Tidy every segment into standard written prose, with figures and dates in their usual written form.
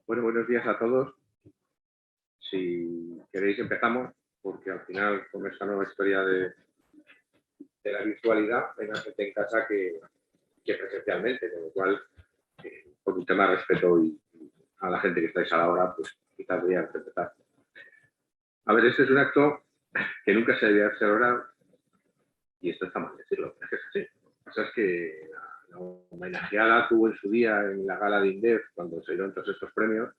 Bueno, buenos días a todos. Si queréis empezamos, porque al final con esta nueva historia de la virtualidad hay más gente en casa que presencialmente, con lo cual un poquito más respeto y a la gente que estáis a la hora, pues quizás voy a empezar. A ver, este es un acto que nunca se debía celebrar y esto está mal decirlo, es que es así. Lo que pasa es que la homenajeada tuvo en su día en la gala de INDEF, cuando se dieron todos estos premios,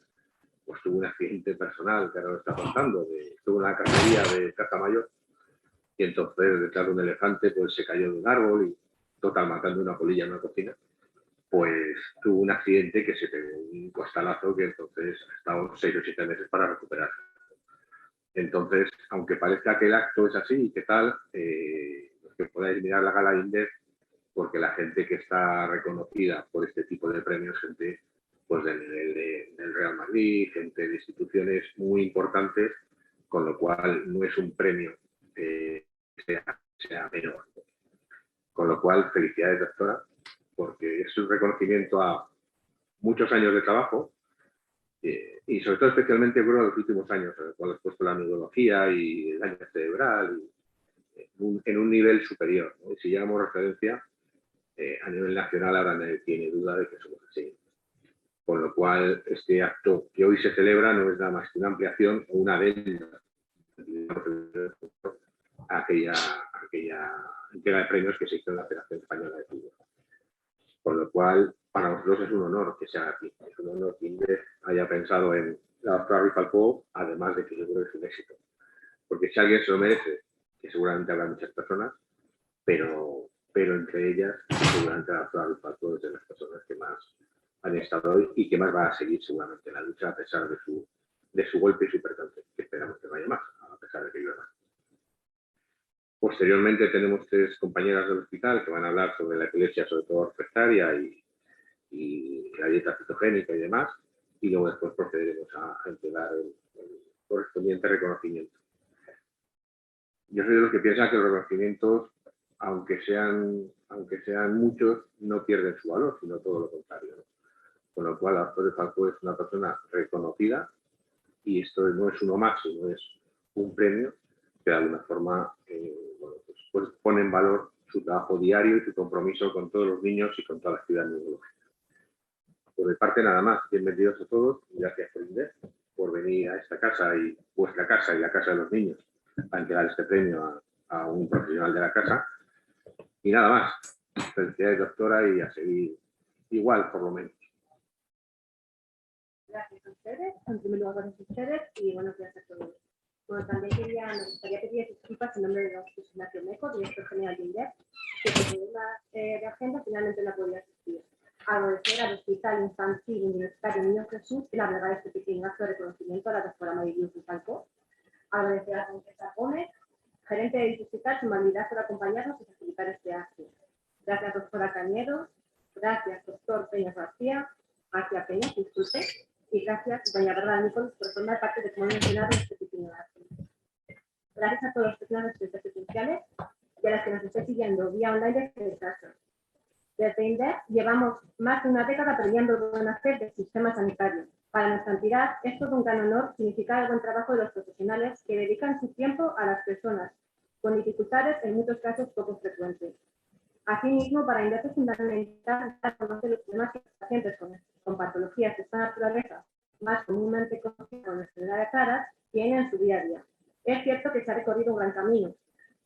pues tuvo un accidente personal que ahora lo está contando, estuvo en la cacería de Caza Mayor y entonces detrás de un elefante pues se cayó de un árbol y total matando una polilla en una cocina, pues tuvo un accidente que se pegó un costalazo que entonces ha estado 6 o 7 meses para recuperarse. Entonces, aunque parezca que el acto es así y que tal, que podáis mirar la gala de INDEF, porque la gente que está reconocida por este tipo de premios, gente pues del nivel del Real Madrid, gente de instituciones muy importantes, con lo cual no es un premio que sea menor. Con lo cual, felicidades, doctora, porque es un reconocimiento a muchos años de trabajo y sobre todo especialmente creo los últimos años, en los cuales has puesto la neurología y el daño cerebral en un nivel superior, ¿no? Y si llevamos referencia, a nivel nacional ahora nadie tiene duda de que somos así. Con lo cual, este acto que hoy se celebra no es nada más que una ampliación o una adenda a aquella entrega de premios que se hizo en la Federación Española de Fútbol. Con lo cual, para nosotros es un honor que sea aquí. Es un honor que INDEF haya pensado en la doctora Ruiz Falcó, además de que yo creo que es un éxito. Porque si alguien se lo merece, que seguramente habrá muchas personas, pero entre ellas, seguramente la doctora Ruiz Falcó es de las personas que más han estado hoy y que más va a seguir seguramente en la lucha a pesar de su golpe y su percance, que esperamos que vaya más, a pesar de que llueva. Posteriormente tenemos 3 compañeras del hospital que van a hablar sobre la epilepsia, sobre todo refractaria y la dieta cetogénica y demás, y luego después procederemos a entregar el correspondiente reconocimiento. Yo soy de los que piensan que los reconocimientos, aunque sean muchos, no pierden su valor, sino todo lo contrario, ¿no? Con lo cual, la doctora Falcó es una persona reconocida y esto no es uno más, sino es un premio que de alguna forma pues pone en valor su trabajo diario y su compromiso con todos los niños y con toda la actividad neurológica. Por mi parte, nada más. Bienvenidos a todos y gracias por INDEF, por venir a esta casa y vuestra casa y la casa de los niños a entregar este premio a un profesional de la casa. Y nada más. Felicidades, doctora, y a seguir igual, por lo menos. Gracias a ustedes, en primer lugar gracias a ustedes y buenos días a todos. Bueno, también nos gustaría pedir disculpas en nombre de la José Ignacio Meco, director general de INDEF, que por problemas de agenda finalmente no podía asistir. Agradecer al Hospital Infantil Universitario Niño Jesús el albergar este pequeño acto de reconocimiento a la doctora Maribel Falcó. Agradecer a Francesca Gómez, gerente del hospital, su amabilidad por acompañarnos y facilitar este acto. Gracias, doctora Cañedo. Gracias, doctor Peña García. García Peña, disculpe. Y gracias, doña Bárbara Nicolás, por formar parte de, como he mencionado, en este pequeño acto. Gracias a todos los profesionales presenciales y a las que nos estén siguiendo vía online desde casa. Desde INDEF llevamos más de una década premiando el buen hacer del sistema sanitario. Para nuestra entidad es todo un gran honor significar el buen trabajo de los profesionales que dedican su tiempo a las personas con dificultades en muchos casos poco frecuentes. Asimismo, para INDEF es fundamental conocer los problemas que los pacientes con patologías de esta naturaleza, más comúnmente conocidas como enfermedades raras, tienen en su día a día. Es cierto que se ha recorrido un gran camino.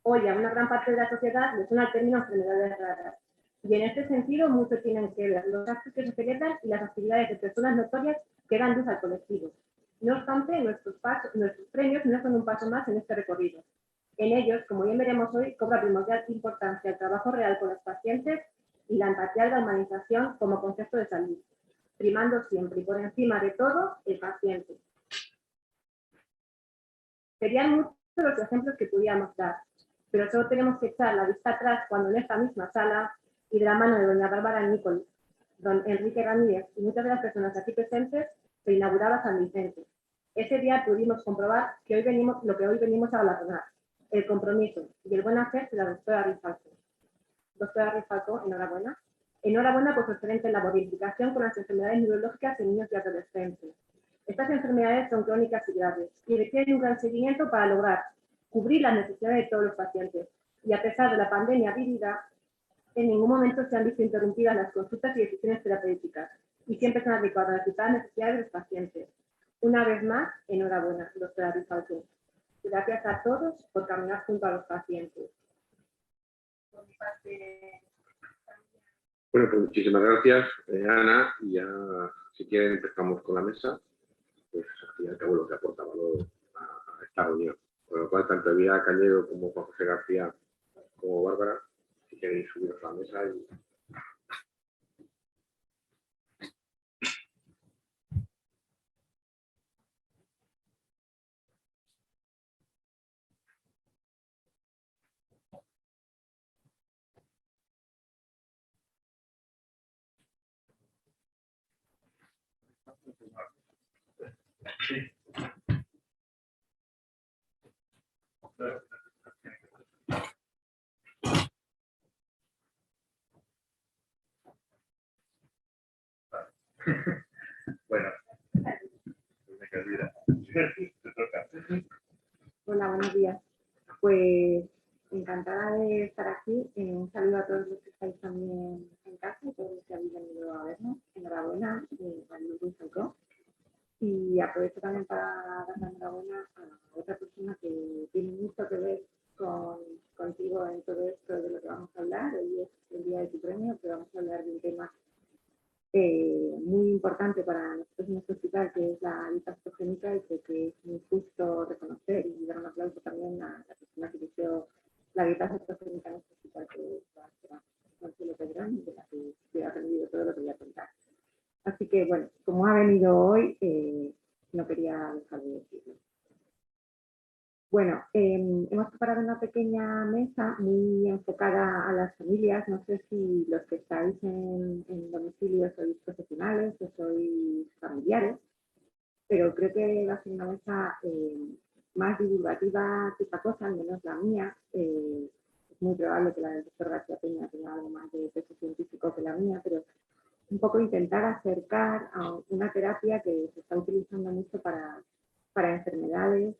Hoy a una gran parte de la sociedad le suena el término enfermedades raras. Y en este sentido, mucho tienen que ver los actos que se celebran y las actividades de personas notorias que dan luz al colectivo. No obstante, nuestros premios no son un paso más en este recorrido. En ellos, como bien veremos hoy, cobra primordial importancia el trabajo real con los pacientes y la empatía y la humanización como concepto de salud, primando siempre y por encima de todo el paciente. Serían muchos los ejemplos que pudiéramos dar, pero solo tenemos que echar la vista atrás cuando en esta misma sala y de la mano de doña Bárbara Nicolás, don Enrique Ramírez y muchas de las personas aquí presentes se inauguraba San Vicente. Ese día pudimos comprobar que lo que hoy venimos a galardonar, el compromiso y el buen hacer de la doctora Ruiz Falcó. Doctora Ruiz Falcó, enhorabuena. Enhorabuena por su excelente labor y implicación con las enfermedades neurológicas en niños y adolescentes. Estas enfermedades son crónicas y graves y requieren un gran seguimiento para lograr cubrir las necesidades de todos los pacientes. Y a pesar de la pandemia vivida, en ningún momento se han visto interrumpidas las consultas y decisiones terapéuticas y siempre se han adecuado a las necesidades de los pacientes. Una vez más, enhorabuena, doctora Rizalco. Gracias a todos por caminar junto a los pacientes. Por mi parte, Bueno, pues muchísimas gracias, Ana. Y ya, si quieren, empezamos con la mesa. Pues al fin y al cabo lo que aporta valor a esta reunión. Con lo cual, tanto Elvira Cañedo como Juan José García como Bárbara, si queréis subiros a la mesa. Bueno, hola, buenos días. Pues encantada de estar aquí. Un saludo a todos los que estáis también en casa y todos los que habéis venido a vernos. Enhorabuena, Mariluz Falcó. Y aprovecho también para dar la enhorabuena a otra persona que tiene mucho que ver contigo en todo esto de lo que vamos a hablar. Hoy es el día de tu premio, que vamos a hablar de un tema muy importante para nosotros en nuestro hospital, que es la dieta cetogénica, y que es muy justo reconocer y dar un aplauso también a la persona que inició la dieta cetogénica en nuestro hospital, que es la doctora Marcelo Pedrón, de la que se ha aprendido todo lo que voy a contar. Así que, bueno, como ha venido hoy, no quería dejar de decirlo. Bueno, hemos preparado una pequeña mesa muy enfocada a las familias. No sé si los que estáis en domicilio sois profesionales o sois familiares, pero creo que va a ser una mesa más divulgativa que otra cosa, al menos la mía. Es muy probable que la del doctor García Peña tenga algo más de peso científico que la mía, pero un poco intentar acercar a una terapia que se está utilizando mucho para enfermedades.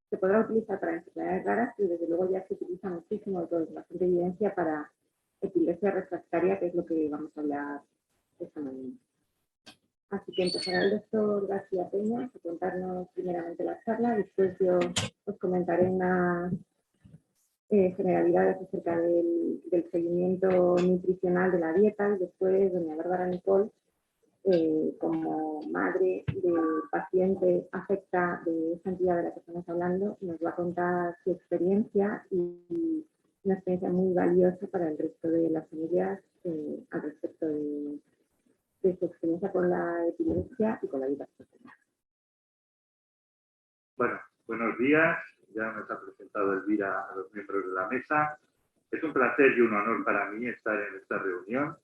Se podrá utilizar para enfermedades raras, pero desde luego ya se utiliza muchísimo, con bastante evidencia, para epilepsia refractaria, que es lo que vamos a hablar esta mañana. Así que empezará el doctor García Peña a contarnos primeramente la charla, después yo os comentaré unas generalidades acerca del seguimiento nutricional de la dieta, y después doña Bárbara Nicol, como madre de paciente afecta de esa entidad de la que estamos hablando, nos va a contar su experiencia, y una experiencia muy valiosa para el resto de las familias al respecto de su experiencia con la epilepsia y con la dieta. Bueno, buenos días. Ya nos ha presentado Elvira a los miembros de la mesa. Es un placer y un honor para mí estar en esta reunión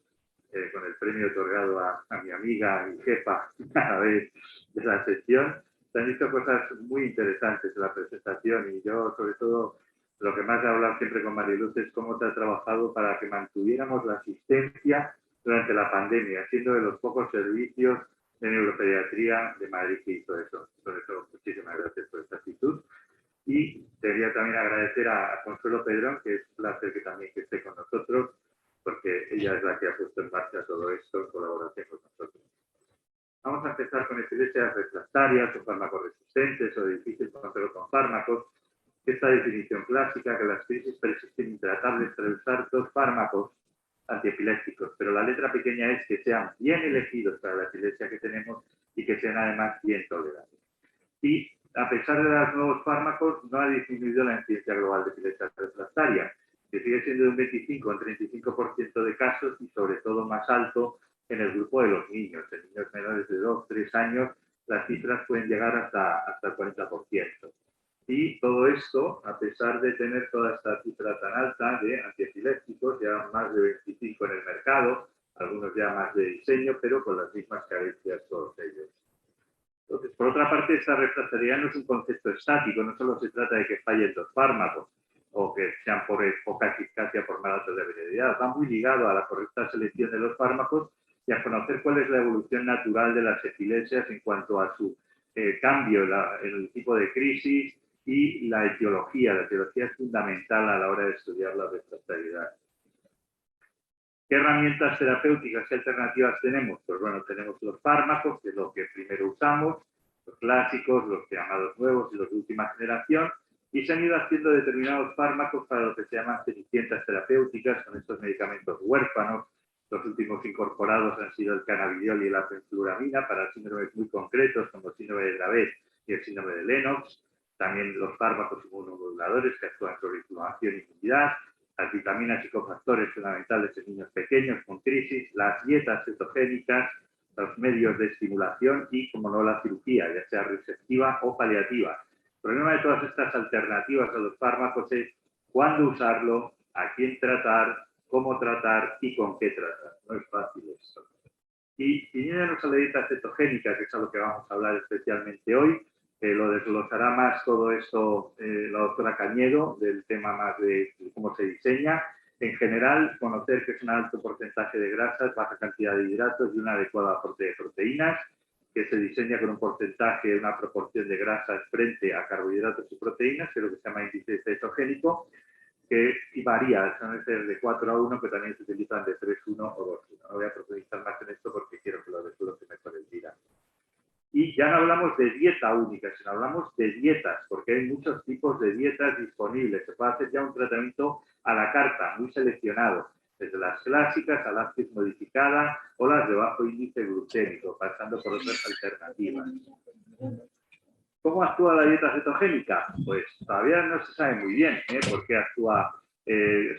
con el premio otorgado a mi amiga y jefa a vez de la sesión. Se han visto cosas muy interesantes en la presentación, y yo, sobre todo, lo que más he hablado siempre con Mariluz es cómo se ha trabajado para que mantuviéramos la asistencia durante la pandemia, siendo de los pocos servicios de neuropediatría de Madrid que hizo eso. Por eso, muchísimas gracias por esta actitud. Y quería también agradecer a Consuelo Pedrón, que es un placer que también que esté con nosotros, porque ella es la que ha puesto en marcha todo esto en colaboración con nosotros. Vamos a empezar con epilepsias refractarias o farmacoresistentes o de difícil control con fármacos. Esta definición clásica, que las crisis persisten intratables tras usar dos fármacos antiepilépticos, pero la letra pequeña es que sean bien elegidos para la epilepsia que tenemos y que sean además bien tolerados. Y a pesar de los nuevos fármacos, no ha disminuido la incidencia global de epilepsia refractaria, que sigue siendo de un 25 a un 35% de casos, y sobre todo más alto en el grupo de los niños. En niños menores de 2 o 3 años las cifras pueden llegar hasta el 40%. Y todo esto, a pesar de tener toda esta cifra tan alta de antiepilépticos, ya más de 25 en el mercado, algunos ya más de diseño, pero con las mismas carencias todos ellos. Entonces, por otra parte, esta refractariedad no es un concepto estático, no solo se trata de que fallen los fármacos o que sean por poca eficacia por mala tolerabilidad, va muy ligado a la correcta selección de los fármacos y a conocer cuál es la evolución natural de las epilepsias en cuanto a su cambio en el tipo de crisis y la etiología. La etiología es fundamental a la hora de estudiar la refractariedad. ¿Qué herramientas terapéuticas y alternativas tenemos? Pues bueno, tenemos los fármacos, que es lo que primero usamos, los clásicos, los llamados nuevos y los de última generación, y se han ido haciendo determinados fármacos para lo que se llaman cenicientas terapéuticas, con estos medicamentos huérfanos. Los últimos incorporados han sido el cannabidiol y la fenfluramina para síndromes muy concretos, como el síndrome de Dravet y el síndrome de Lennox. También los fármacos inmunomoduladores que actúan sobre inflamación y inmunidad, las vitaminas y cofactores fundamentales en niños pequeños con crisis, las dietas cetogénicas, los medios de estimulación y, como no, la cirugía, ya sea receptiva o paliativa. El problema de todas estas alternativas a los fármacos es cuándo usarlo, a quién tratar, cómo tratar y con qué tratar. No es fácil esto. Y viniéndonos a la dieta cetogénica, que es a lo que vamos a hablar especialmente hoy, lo desglosará más todo esto la doctora Cañedo, del tema más de cómo se diseña. En general, conocer que es un alto porcentaje de grasas, baja cantidad de hidratos y un adecuado aporte de proteínas, que se diseña con un porcentaje, una proporción de grasas frente a carbohidratos y proteínas, que es lo que se llama índice cetogénico, que varía, son de 4:1, que también se utilizan de 3:1 o 2:1. No voy a profundizar más en esto porque quiero que lo desglose mejor el día. Y ya no hablamos de dieta única, sino hablamos de dietas, porque hay muchos tipos de dietas disponibles. Se puede hacer ya un tratamiento a la carta, muy seleccionado, desde las clásicas a las modificadas o las de bajo índice glucémico, pasando por otras alternativas. ¿Cómo actúa la dieta cetogénica? Pues todavía no se sabe muy bien por qué actúa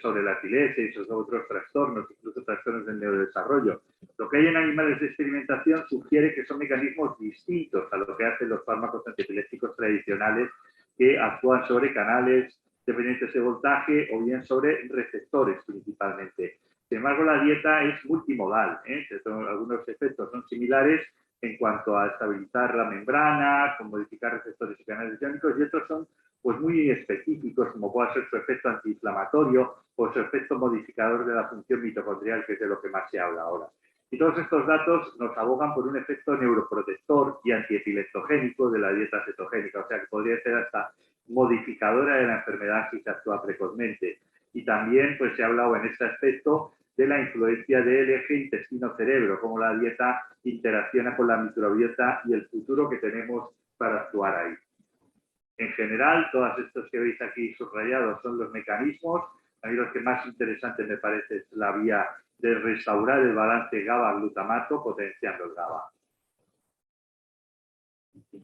sobre la epilepsia y sobre otros trastornos, incluso trastornos del neurodesarrollo. Lo que hay en animales de experimentación sugiere que son mecanismos distintos a lo que hacen los fármacos antiepilépticos tradicionales, que actúan sobre canales dependientes de voltaje o bien sobre receptores principalmente. Sin embargo, la dieta es multimodal. Algunos efectos son similares en cuanto a estabilizar la membrana, con modificar receptores y canales iónicos, y otros son pues muy específicos, como puede ser su efecto antiinflamatorio o su efecto modificador de la función mitocondrial, que es de lo que más se habla ahora. Y todos estos datos nos abogan por un efecto neuroprotector y antiepileptogénico de la dieta cetogénica, o sea que podría ser hasta modificadora de la enfermedad si se actúa precozmente. Y también pues, se ha hablado en este aspecto de la influencia del eje intestino-cerebro, cómo la dieta interacciona con la microbiota y el futuro que tenemos para actuar ahí. En general, todos estos que veis aquí subrayados son los mecanismos. A mí lo que más interesante me parece es la vía de restaurar el balance GABA-glutamato potenciando el GABA.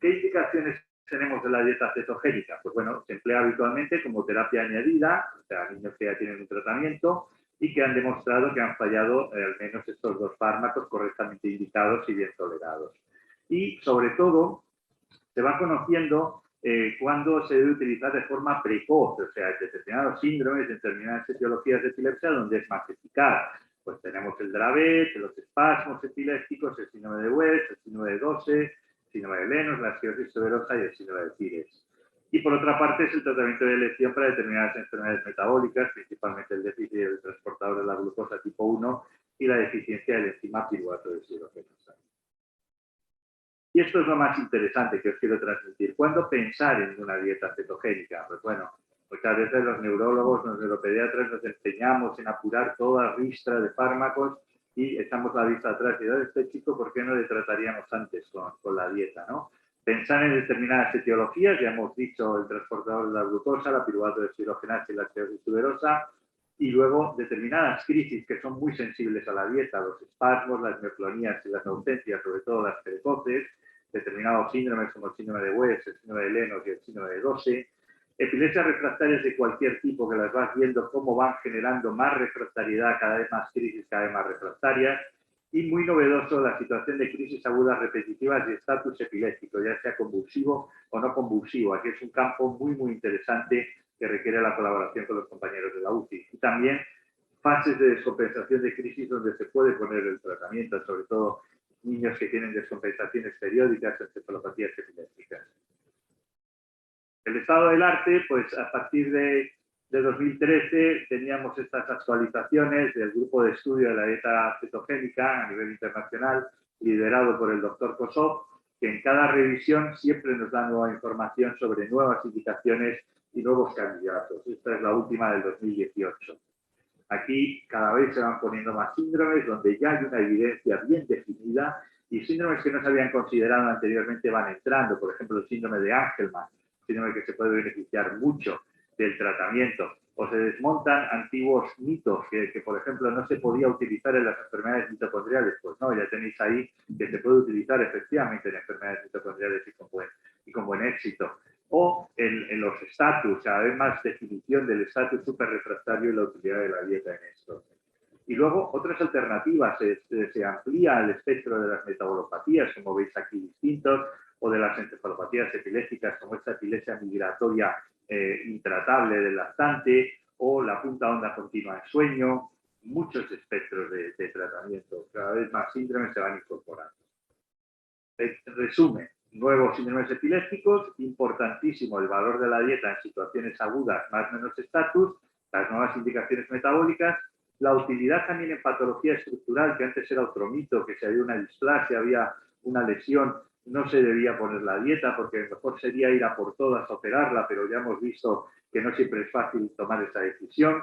¿Qué indicaciones tenemos de la dieta cetogénica? Pues bueno, se emplea habitualmente como terapia añadida, o sea, niños que ya tienen un tratamiento y que han demostrado que han fallado al menos estos dos fármacos correctamente indicados y bien tolerados. Y sobre todo, se va conociendo cuándo se debe utilizar de forma precoz, o sea, en determinados síndromes, en determinadas etiologías de epilepsia, donde es más eficaz. Pues tenemos el Dravet, los espasmos epilépticos, el síndrome de West, el síndrome de Dose, el síndrome de Lennox, la esclerosis tuberosa y el síndrome de Pires. Y por otra parte es el tratamiento de elección para determinadas enfermedades metabólicas, principalmente el déficit del transportador de la glucosa tipo 1 y la deficiencia del enzima piruvato de deshidrogenasa. Y esto es lo más interesante que os quiero transmitir. ¿Cuándo pensar en una dieta cetogénica? Pues bueno, muchas veces los neurólogos, los neuropediatras nos empeñamos en apurar toda la ristra de fármacos y echamos la vista atrás y decir, este chico, ¿por qué no le trataríamos antes con la dieta, ¿no? Pensar en determinadas etiologías, ya hemos dicho el transportador de la glucosa, la piruvato de deshidrogenasa y la esclerosis tuberosa, y luego determinadas crisis que son muy sensibles a la dieta, los espasmos, las mioclonías y las ausencias, sobre todo las precoces, determinados síndromes como el síndrome de West, el síndrome de Lennox y el síndrome de Dose, epilepsias refractarias de cualquier tipo que las vas viendo cómo van generando más refractariedad, cada vez más crisis, cada vez más refractarias, y muy novedoso la situación de crisis agudas repetitivas y estatus epiléptico, ya sea convulsivo o no convulsivo. Aquí es un campo muy, muy interesante que requiere la colaboración con los compañeros de la UCI. Y también fases de descompensación de crisis donde se puede poner el tratamiento, sobre todo niños que tienen descompensaciones periódicas, encefalopatías epilépticas. El estado del arte, pues a partir de de 2013 teníamos estas actualizaciones del grupo de estudio de la dieta cetogénica a nivel internacional, liderado por el doctor Kosov, que en cada revisión siempre nos da nueva información sobre nuevas indicaciones y nuevos candidatos. Esta es la última del 2018. Aquí cada vez se van poniendo más síndromes donde ya hay una evidencia bien definida y síndromes que no se habían considerado anteriormente van entrando. Por ejemplo, el síndrome de Angelman, síndrome que se puede beneficiar mucho del tratamiento. O se desmontan antiguos mitos que, por ejemplo, no se podía utilizar en las enfermedades mitocondriales. Pues no, ya tenéis ahí que se puede utilizar efectivamente en enfermedades mitocondriales y con buen éxito. O en los estatus, cada vez más definición del estatus superrefractario y la utilidad de la dieta en esto. Y luego otras alternativas, se amplía el espectro de las metabolopatías, como veis aquí distintos, o de las encefalopatías epilépticas, como esta epilepsia migratoria intratable del lactante, o la punta onda continua en sueño, muchos espectros de tratamiento, cada vez más síndromes se van incorporando. En resumen, nuevos síndromes epilépticos, importantísimo el valor de la dieta en situaciones agudas, más o menos estatus, las nuevas indicaciones metabólicas, la utilidad también en patología estructural, que antes era otro mito, que si había una displasia, había una lesión, no se debía poner la dieta porque mejor sería ir a por todas, operarla, pero ya hemos visto que no siempre es fácil tomar esa decisión.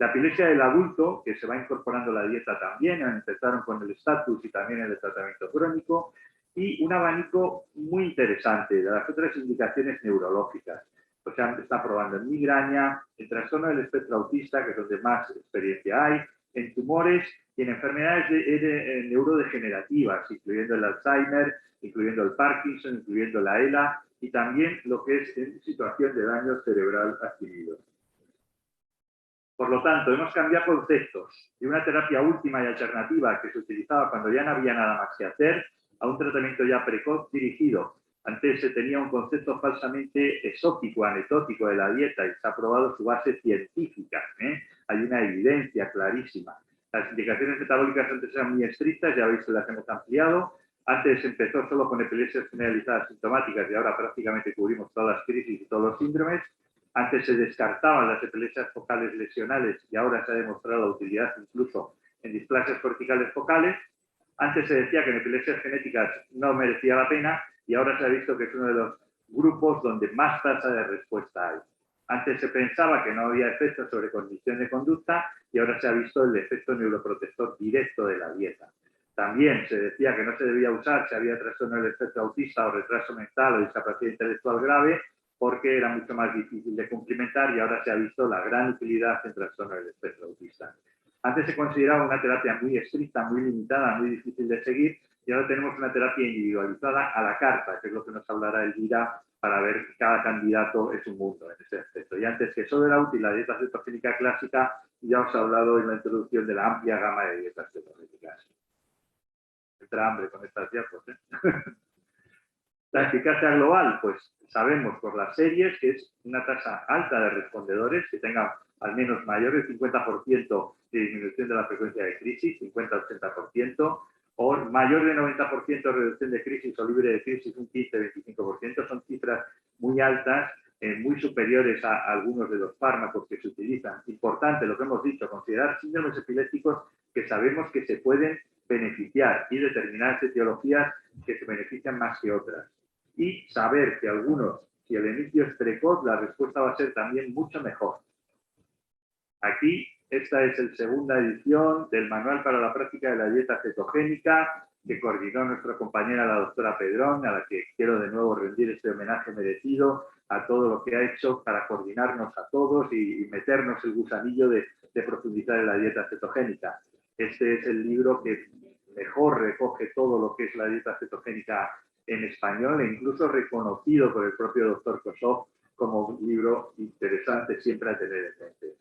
La epilepsia del adulto, que se va incorporando la dieta también, empezaron con el estatus y también el tratamiento crónico, y un abanico muy interesante de las otras indicaciones neurológicas. O sea, está probando en migraña, en trastorno del espectro autista, que es donde más experiencia hay, en tumores y en enfermedades neurodegenerativas, incluyendo el Alzheimer, incluyendo el Parkinson, incluyendo la ELA y también lo que es en situación de daño cerebral adquirido. Por lo tanto, hemos cambiado conceptos de una terapia última y alternativa que se utilizaba cuando ya no había nada más que hacer a un tratamiento ya precoz dirigido. Antes se tenía un concepto falsamente exótico, anecdótico de la dieta y se ha probado su base científica. Hay una evidencia clarísima. Las indicaciones metabólicas antes eran muy estrictas, ya veis que las hemos ampliado. Antes empezó solo con epilepsias generalizadas sintomáticas y ahora prácticamente cubrimos todas las crisis y todos los síndromes. Antes se descartaban las epilepsias focales lesionales y ahora se ha demostrado la utilidad incluso en displasias corticales focales. Antes se decía que en epilepsias genéticas no merecía la pena y ahora se ha visto que es uno de los grupos donde más tasa de respuesta hay. Antes se pensaba que no había efectos sobre cognición de conducta y ahora se ha visto el efecto neuroprotector directo de la dieta. También se decía que no se debía usar si había trastorno del espectro autista o retraso mental o discapacidad intelectual grave porque era mucho más difícil de cumplimentar y ahora se ha visto la gran utilidad en trastorno del espectro autista. Antes se consideraba una terapia muy estricta, muy limitada, muy difícil de seguir y ahora tenemos una terapia individualizada a la carta, que es lo que nos hablará Elvira para ver que cada candidato es un mundo en ese aspecto. Y antes que eso era útil la dieta cetogénica clásica, ya os he hablado en la introducción de la amplia gama de dietas cetogénicas. Entra hambre con estas diapos, ¿eh? La eficacia global, pues sabemos por las series que es una tasa alta de respondedores que tengan al menos mayor del 50% de disminución de la frecuencia de crisis, 50-80%, o mayor del 90% de reducción de crisis o libre de crisis, un 15-25%. Son cifras muy altas, muy superiores a algunos de los fármacos que se utilizan. Importante lo que hemos dicho, considerar síndromes epilépticos que sabemos que se pueden beneficiar y determinadas etiologías que se benefician más que otras. Y saber que algunos, si el inicio es precoz, la respuesta va a ser también mucho mejor. Aquí, esta es la segunda edición del Manual para la Práctica de la Dieta Cetogénica, que coordinó nuestra compañera, la doctora Pedrón, a la que quiero de nuevo rendir este homenaje merecido a todo lo que ha hecho para coordinarnos a todos y meternos el gusanillo de profundizar en la dieta cetogénica. Este es el libro que mejor recoge todo lo que es la dieta cetogénica en español e incluso reconocido por el propio doctor Kosov como un libro interesante siempre a tener en mente.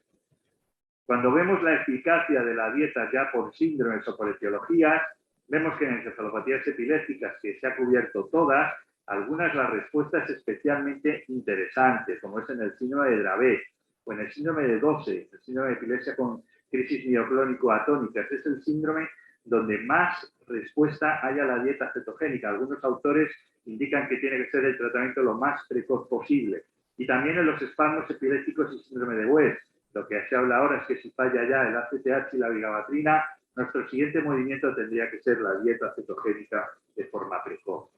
Cuando vemos la eficacia de la dieta ya por síndromes o por etiologías, vemos que en encefalopatías epilépticas, que se ha cubierto todas, algunas la respuesta es especialmente interesante, como es en el síndrome de Dravet o en el síndrome de Dose, el síndrome de epilepsia con crisis mioclónico-atónica. Este es el síndrome donde más respuesta hay a la dieta cetogénica. Algunos autores indican que tiene que ser el tratamiento lo más precoz posible. Y también en los espasmos epilépticos y síndrome de West. Lo que se habla ahora es que si falla ya el ACTH y la vigabatrina, nuestro siguiente movimiento tendría que ser la dieta cetogénica de forma precoz.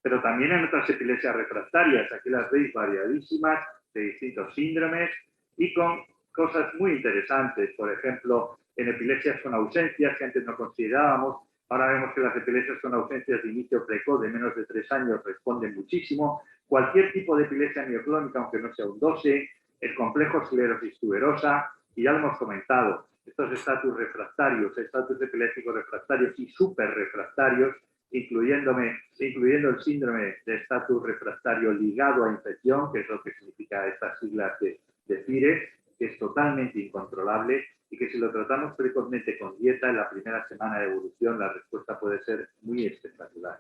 Pero también en otras epilepsias refractarias, aquí las veis variadísimas, de distintos síndromes y con cosas muy interesantes. Por ejemplo, en epilepsias con ausencias que antes no considerábamos, ahora vemos que las epilepsias con ausencias de inicio precoz de menos de 3 años responden muchísimo. Cualquier tipo de epilepsia mioclónica, aunque no sea un DOSE, el complejo esclerosis tuberosa, y ya lo hemos comentado, estos estatus refractarios, estatus epilépticos refractarios y superrefractarios, incluyendo el síndrome de estatus refractario ligado a infección, que es lo que significa estas siglas de FIRE, que es totalmente incontrolable y que si lo tratamos precozmente con dieta en la primera semana de evolución, la respuesta puede ser muy espectacular.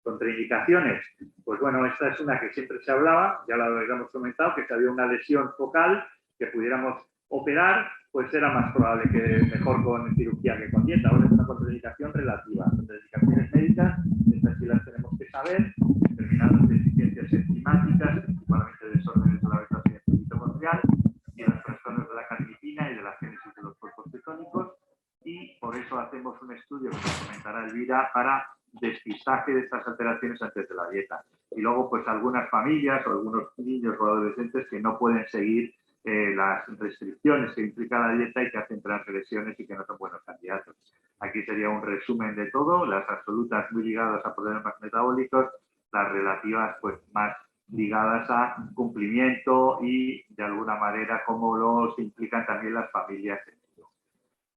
Contraindicaciones. Pues bueno, esta es una que siempre se hablaba, ya lo habíamos comentado, que si había una lesión focal que pudiéramos operar, pues era más probable que mejor con cirugía que con dieta. Ahora es una contraindicación relativa. Contraindicaciones médicas, estas sí las tenemos que saber, determinadas deficiencias enzimáticas, principalmente desórdenes de la velocidad mitocondrial y los trastornos de la carnitina y de la génesis de los cuerpos cetónicos. Y por eso hacemos un estudio que nos comentará Elvira para despistaje de estas alteraciones antes de la dieta. Y luego, pues algunas familias o algunos niños o adolescentes que no pueden seguir las restricciones que implica la dieta y que hacen transgresiones y que no son buenos candidatos. Aquí sería un resumen de todo, las absolutas muy ligadas a problemas metabólicos, las relativas pues más ligadas a cumplimiento y de alguna manera cómo los implican también las familias.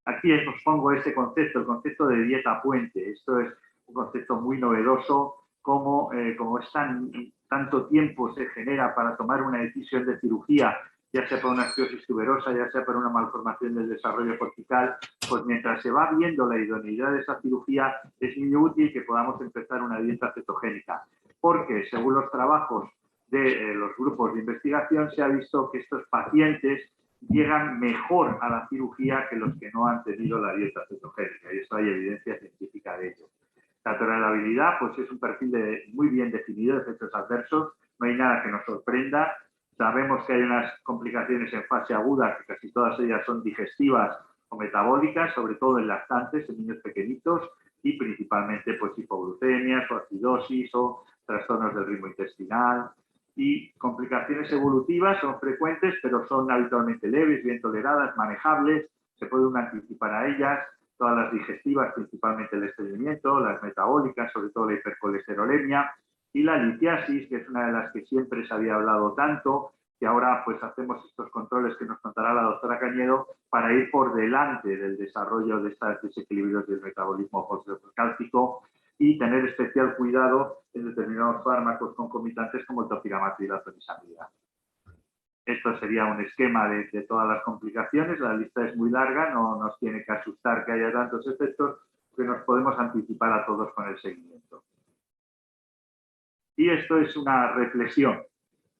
Aquí os pongo ese concepto, el concepto de dieta puente. Esto es un concepto muy novedoso, como es tanto tiempo se genera para tomar una decisión de cirugía, ya sea por una esclerosis tuberosa, ya sea por una malformación del desarrollo cortical, pues mientras se va viendo la idoneidad de esa cirugía, es muy útil que podamos empezar una dieta cetogénica, porque según los trabajos de los grupos de investigación se ha visto que estos pacientes llegan mejor a la cirugía que los que no han tenido la dieta cetogénica, y esto hay evidencia científica de ello. La tolerabilidad pues es un perfil muy bien definido de efectos adversos, no hay nada que nos sorprenda. Sabemos que hay unas complicaciones en fase aguda, que casi todas ellas son digestivas o metabólicas, sobre todo en lactantes, en niños pequeñitos, y principalmente pues hipoglucemias o acidosis o trastornos del ritmo intestinal. Y complicaciones evolutivas son frecuentes, pero son habitualmente leves, bien toleradas, manejables, se puede uno anticipar a ellas. Todas las digestivas, principalmente el estreñimiento, las metabólicas, sobre todo la hipercolesterolemia, y la litiasis, que es una de las que siempre se había hablado tanto, que ahora pues hacemos estos controles que nos contará la doctora Cañedo para ir por delante del desarrollo de estos desequilibrios del metabolismo fosfocálcico y tener especial cuidado en determinados fármacos concomitantes como el topiramato y la zonisamida. Esto sería un esquema de todas las complicaciones. La lista es muy larga, no nos tiene que asustar que haya tantos efectos, que nos podemos anticipar a todos con el seguimiento. Y esto es una reflexión.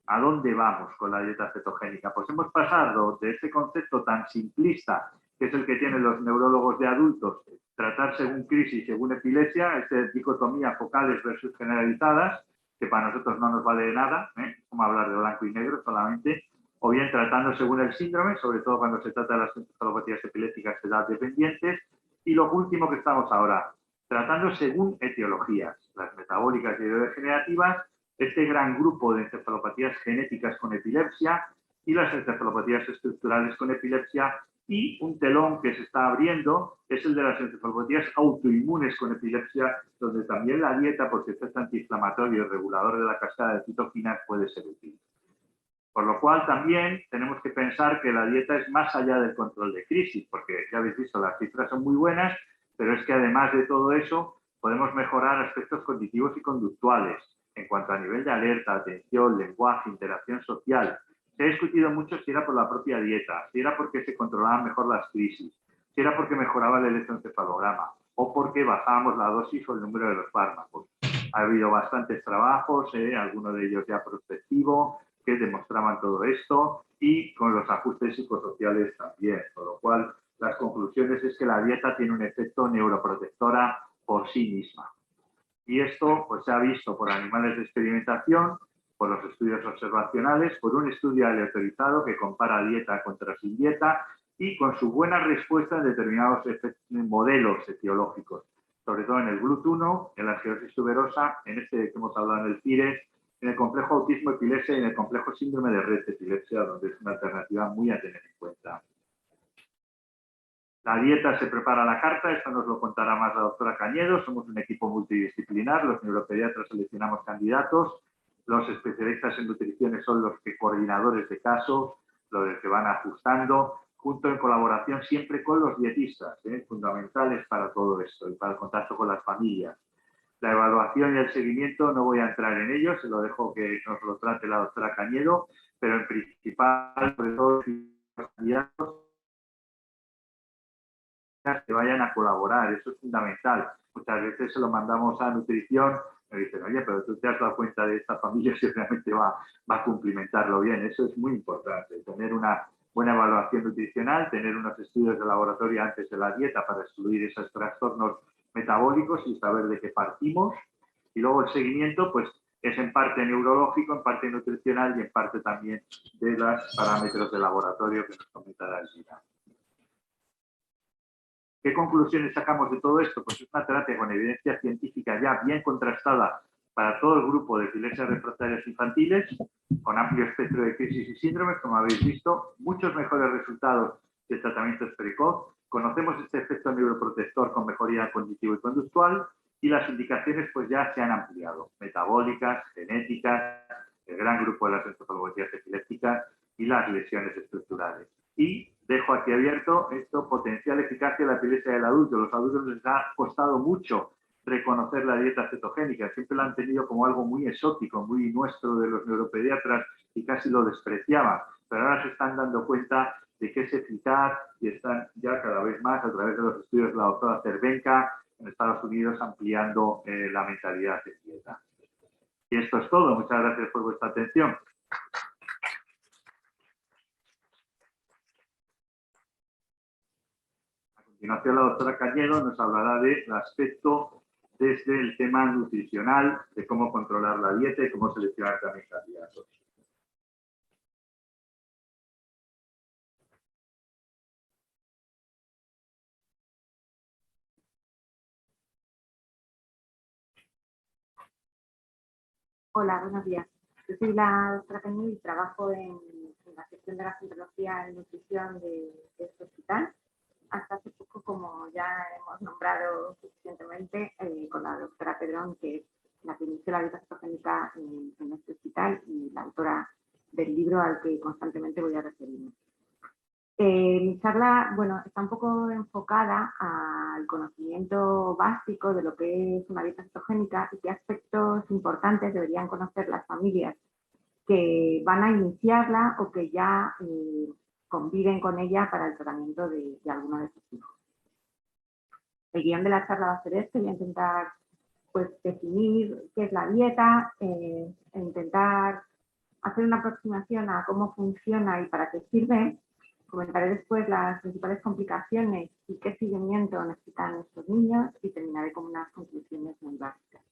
¿A dónde vamos con la dieta cetogénica? Pues hemos pasado de este concepto tan simplista, que es el que tienen los neurólogos de adultos, tratar según crisis, según epilepsia, esta dicotomía focales versus generalizadas, que para nosotros no nos vale de nada, como hablar de blanco y negro solamente, o bien tratando según el síndrome, sobre todo cuando se trata de las encefalopatías epilépticas edad dependientes, y lo último que estamos ahora, tratando según etiologías, las metabólicas y neurodegenerativas, este gran grupo de encefalopatías genéticas con epilepsia y las encefalopatías estructurales con epilepsia, y un telón que se está abriendo es el de las encefalopatías autoinmunes con epilepsia, donde también la dieta, por su efecto antiinflamatorio y regulador de la cascada de citoquinas, puede ser útil. Por lo cual también tenemos que pensar que la dieta es más allá del control de crisis, porque ya habéis visto, las cifras son muy buenas, pero es que además de todo eso podemos mejorar aspectos cognitivos y conductuales en cuanto a nivel de alerta, atención, lenguaje, interacción social. Se ha discutido mucho si era por la propia dieta, si era porque se controlaban mejor las crisis, si era porque mejoraba el electroencefalograma o porque bajábamos la dosis o el número de los fármacos. Ha habido bastantes trabajos, algunos de ellos ya prospectivo, que demostraban todo esto, y con los ajustes psicosociales también, con lo cual las conclusiones es que la dieta tiene un efecto neuroprotectora por sí misma. Y esto pues, se ha visto por animales de experimentación, por los estudios observacionales, por un estudio aleatorizado que compara dieta contra sin dieta y con su buena respuesta en determinados modelos etiológicos, sobre todo en el GLUT1, en la esclerosis tuberosa, en este que hemos hablado en el CIRES, en el complejo autismo-epilepsia y en el complejo síndrome de Rett-epilepsia, donde es una alternativa muy a tener en cuenta. La dieta se prepara a la carta, esto nos lo contará más la doctora Cañedo. Somos un equipo multidisciplinar, los neuropediatras seleccionamos candidatos, los especialistas en nutrición son los coordinadores de casos, los que van ajustando, junto en colaboración siempre con los dietistas, fundamentales para todo esto y para el contacto con las familias. La evaluación y el seguimiento no voy a entrar en ello, se lo dejo que nos lo trate la doctora Cañedo, pero en principal, sobre todo, los candidatos que vayan a colaborar, eso es fundamental. Muchas veces se lo mandamos a nutrición, me dicen, oye, pero tú te has dado cuenta de esta familia si realmente va a cumplimentarlo bien. Eso es muy importante, tener una buena evaluación nutricional, tener unos estudios de laboratorio antes de la dieta para excluir esos trastornos metabólicos y saber de qué partimos. Y luego el seguimiento, pues es en parte neurológico, en parte nutricional y en parte también de los parámetros de laboratorio que nos comentará Elvira. ¿Qué conclusiones sacamos de todo esto? Pues es una terapia con evidencia científica ya bien contrastada para todo el grupo de epilepsias refractarias infantiles, con amplio espectro de crisis y síndromes, como habéis visto, muchos mejores resultados de tratamientos precoz. Conocemos este efecto neuroprotector con mejoría cognitivo y conductual y las indicaciones pues ya se han ampliado, metabólicas, genéticas, el gran grupo de las encefalopatías epilépticas y las lesiones estructurales. Y dejo aquí abierto esto, potencial eficacia de la epilepsia del adulto. Los adultos les ha costado mucho reconocer la dieta cetogénica, siempre la han tenido como algo muy exótico, muy nuestro de los neuropediatras y casi lo despreciaban, pero ahora se están dando cuenta de que es eficaz y están ya cada vez más a través de los estudios de la doctora Cervenka en Estados Unidos ampliando la mentalidad de dieta. Y esto es todo, muchas gracias por vuestra atención. A continuación, la doctora Cañedo nos hablará del aspecto desde el tema nutricional, de cómo controlar la dieta y cómo seleccionar también candidatos. Hola, buenos días. Yo soy la doctora Cañedo y trabajo en la sección de gastroenterología y nutrición de este hospital. Hasta hace poco, como ya hemos nombrado suficientemente, con la doctora Pedrón, que es la que inició la dieta cetogénica en este hospital y la autora del libro al que constantemente voy a referirme. Mi charla, bueno, está un poco enfocada al conocimiento básico de lo que es una dieta cetogénica y qué aspectos importantes deberían conocer las familias que van a iniciarla o que ya conviven con ella para el tratamiento de alguno de sus hijos. El guión de la charla va a ser este, voy a intentar pues, definir qué es la dieta, e intentar hacer una aproximación a cómo funciona y para qué sirve. Comentaré después las principales complicaciones y qué seguimiento necesitan estos niños y terminaré con unas conclusiones muy básicas.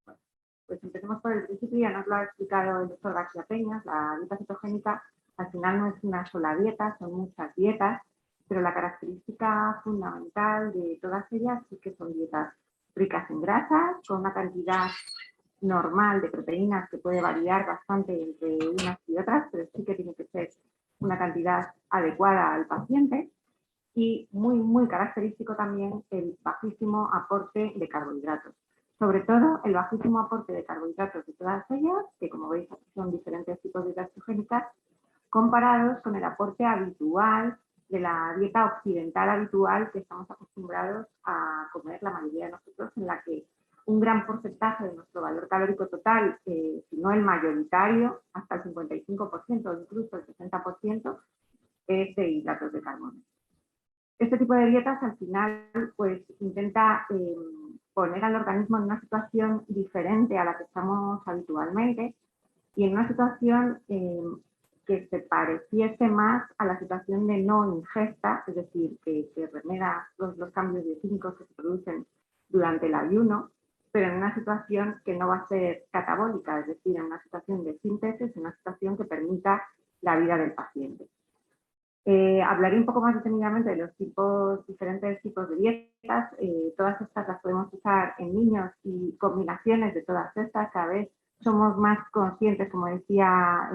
Bueno, pues empecemos por el principio, ya nos lo ha explicado el doctor García Peñas. La dieta cetogénica al final no es una sola dieta, son muchas dietas, pero la característica fundamental de todas ellas es que son dietas ricas en grasas, con una cantidad normal de proteínas que puede variar bastante entre unas y otras, pero sí que tiene que ser una cantidad adecuada al paciente y muy característico también el bajísimo aporte de carbohidratos. Sobre todo el bajísimo aporte de carbohidratos de todas ellas, que como veis son diferentes tipos de dietas cetogénicas, comparados con el aporte habitual de la dieta occidental habitual que estamos acostumbrados a comer la mayoría de nosotros, en la que un gran porcentaje de nuestro valor calórico total, si no el mayoritario, hasta el 55% o incluso el 60%, es de hidratos de carbono. Este tipo de dietas al final pues, intenta poner al organismo en una situación diferente a la que estamos habitualmente y en una situación que se pareciese más a la situación de no ingesta, es decir, que remeda los cambios bioquímicos que se producen durante el ayuno, pero en una situación que no va a ser catabólica, es decir, en una situación de síntesis, en una situación que permita la vida del paciente. Hablaré un poco más detenidamente de los diferentes tipos de dietas. Todas estas las podemos usar en niños y combinaciones de todas estas. Cada vez somos más conscientes, como decía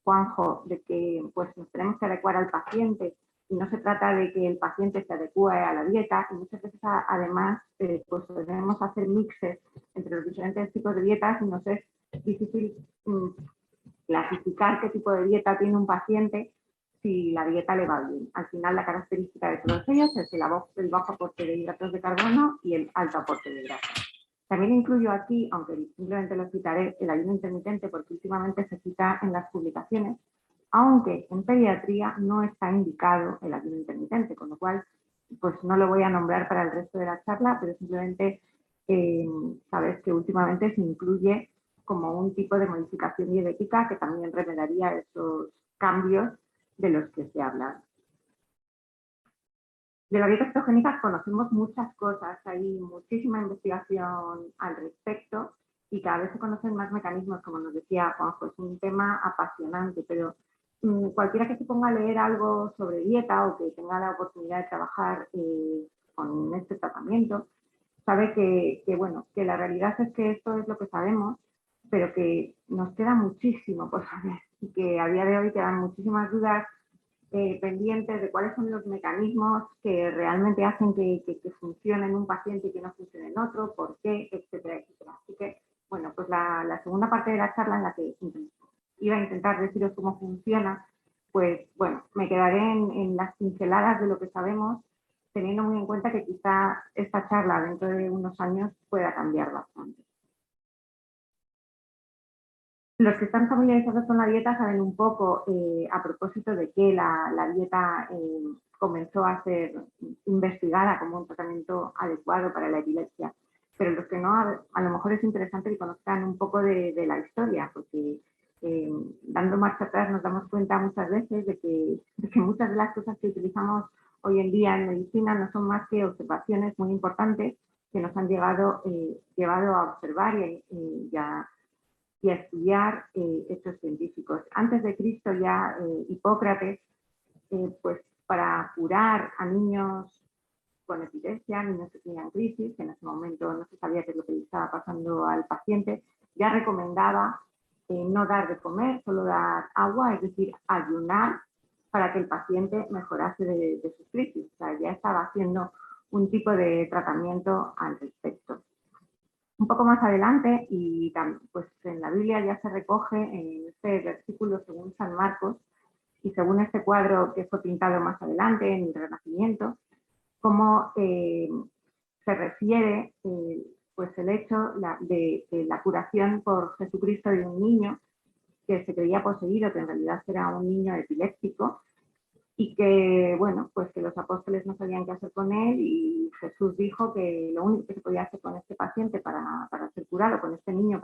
Juanjo, de que pues, nos tenemos que adecuar al paciente y no se trata de que el paciente se adecue a la dieta. Y muchas veces, además, pues debemos hacer mixes entre los diferentes tipos de dietas y nos es difícil clasificar qué tipo de dieta tiene un paciente si la dieta le va bien. Al final, la característica de todos ellos es el bajo aporte de hidratos de carbono y el alto aporte de grasa. También incluyo aquí, aunque simplemente lo citaré, el ayuno intermitente, porque últimamente se cita en las publicaciones, aunque en pediatría no está indicado el ayuno intermitente, con lo cual pues no lo voy a nombrar para el resto de la charla, pero simplemente sabes que últimamente se incluye como un tipo de modificación dietética que también remediaría esos cambios de los que se habla. De la dieta cetogénica conocemos muchas cosas, hay muchísima investigación al respecto y cada vez se conocen más mecanismos, como nos decía Juanjo, es un tema apasionante, pero cualquiera que se ponga a leer algo sobre dieta o que tenga la oportunidad de trabajar con este tratamiento, sabe bueno, que la realidad es que esto es lo que sabemos, pero que nos queda muchísimo por saber y que a día de hoy quedan muchísimas dudas pendientes de cuáles son los mecanismos que realmente hacen que funcione en un paciente y que no funcione en otro, por qué, etcétera, etcétera. Así que, bueno, pues la segunda parte de la charla en la que iba a intentar deciros cómo funciona, pues bueno, me quedaré en las pinceladas de lo que sabemos, teniendo muy en cuenta que quizá esta charla dentro de unos años pueda cambiar bastante. Los que están familiarizados con la dieta saben un poco a propósito de que la dieta comenzó a ser investigada como un tratamiento adecuado para la epilepsia, pero los que no, a lo mejor es interesante que conozcan un poco de la historia, porque dando marcha atrás nos damos cuenta muchas veces de que muchas de las cosas que utilizamos hoy en día en medicina no son más que observaciones muy importantes que nos han llevado a observar y a estudiar hechos científicos. Antes de Cristo ya Hipócrates, pues para curar a niños con epilepsia, niños que tenían crisis, que en ese momento no se sabía qué es lo que le estaba pasando al paciente, ya recomendaba no dar de comer, solo dar agua, es decir, ayunar para que el paciente mejorase de sus crisis. O sea, ya estaba haciendo un tipo de tratamiento al respecto. Un poco más adelante, y pues en la Biblia ya se recoge en este versículo según San Marcos y según este cuadro que fue pintado más adelante en el Renacimiento, cómo se refiere pues el hecho de la curación por Jesucristo de un niño que se creía poseído, que en realidad era un niño epiléptico, y que, bueno, pues que los apóstoles no sabían qué hacer con él y Jesús dijo que lo único que se podía hacer con este paciente para ser curado, con este niño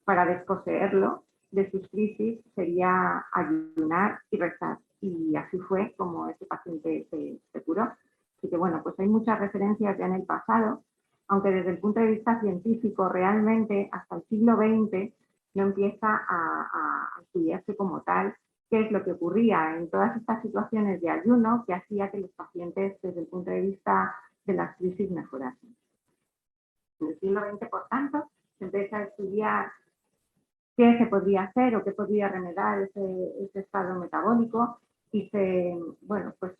para desposeerlo de sus crisis, sería ayunar y rezar. Y así fue como este paciente se curó. Así que, bueno, pues hay muchas referencias ya en el pasado, aunque desde el punto de vista científico realmente hasta el siglo XX no empieza a estudiarse como tal qué es lo que ocurría en todas estas situaciones de ayuno que hacía que los pacientes desde el punto de vista de las crisis mejorasen. En el siglo XX, por tanto, se empieza a estudiar qué se podría hacer o qué podría remediar ese estado metabólico y se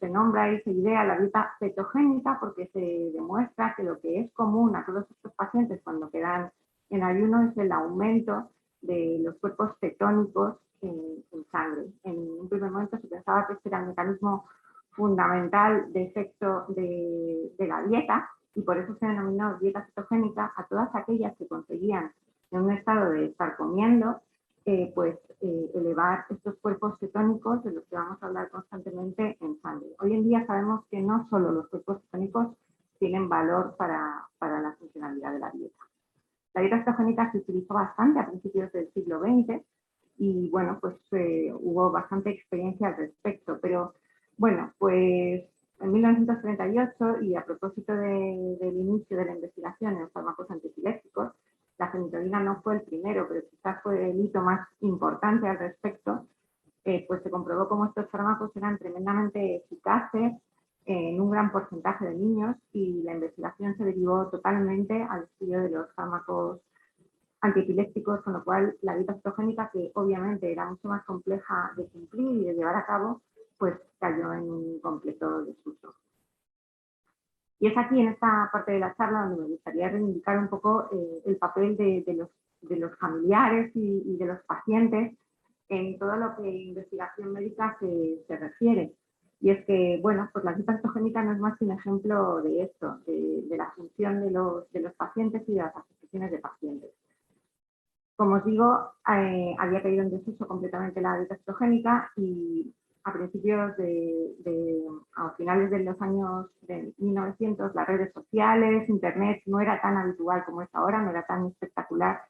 nombra y se idea la dieta cetogénica porque se demuestra que lo que es común a todos estos pacientes cuando quedan en ayuno es el aumento de los cuerpos cetónicos en sangre. En un primer momento se pensaba que este era el mecanismo fundamental de efecto de la dieta y por eso se denominó dieta cetogénica a todas aquellas que conseguían en un estado de estar comiendo, elevar estos cuerpos cetónicos de los que vamos a hablar constantemente en sangre. Hoy en día sabemos que no solo los cuerpos cetónicos tienen valor para la funcionalidad de la dieta. La dieta cetogénica se utilizó bastante a principios del siglo XX y bueno, pues hubo bastante experiencia al respecto, pero bueno, pues en 1938, y a propósito del inicio de la investigación en fármacos antiepilépticos, la fenitoína no fue el primero, pero quizás fue el hito más importante al respecto, pues se comprobó cómo estos fármacos eran tremendamente eficaces en un gran porcentaje de niños, y la investigación se derivó totalmente al estudio de los fármacos antiepilépticos, con lo cual la dieta cetogénica, que obviamente era mucho más compleja de cumplir y de llevar a cabo, pues cayó en un completo desuso. Y es aquí, en esta parte de la charla, donde me gustaría reivindicar un poco el papel de los familiares y de los pacientes en todo lo que investigación médica se refiere. Y es que, bueno, pues la dieta cetogénica no es más que un ejemplo de esto, de la función de los pacientes y de las asociaciones de pacientes. Como os digo, había caído en desuso completamente la dieta cetogénica, y a principios a finales de los años de 1900, las redes sociales, internet, no era tan habitual como es ahora, no era tan espectacular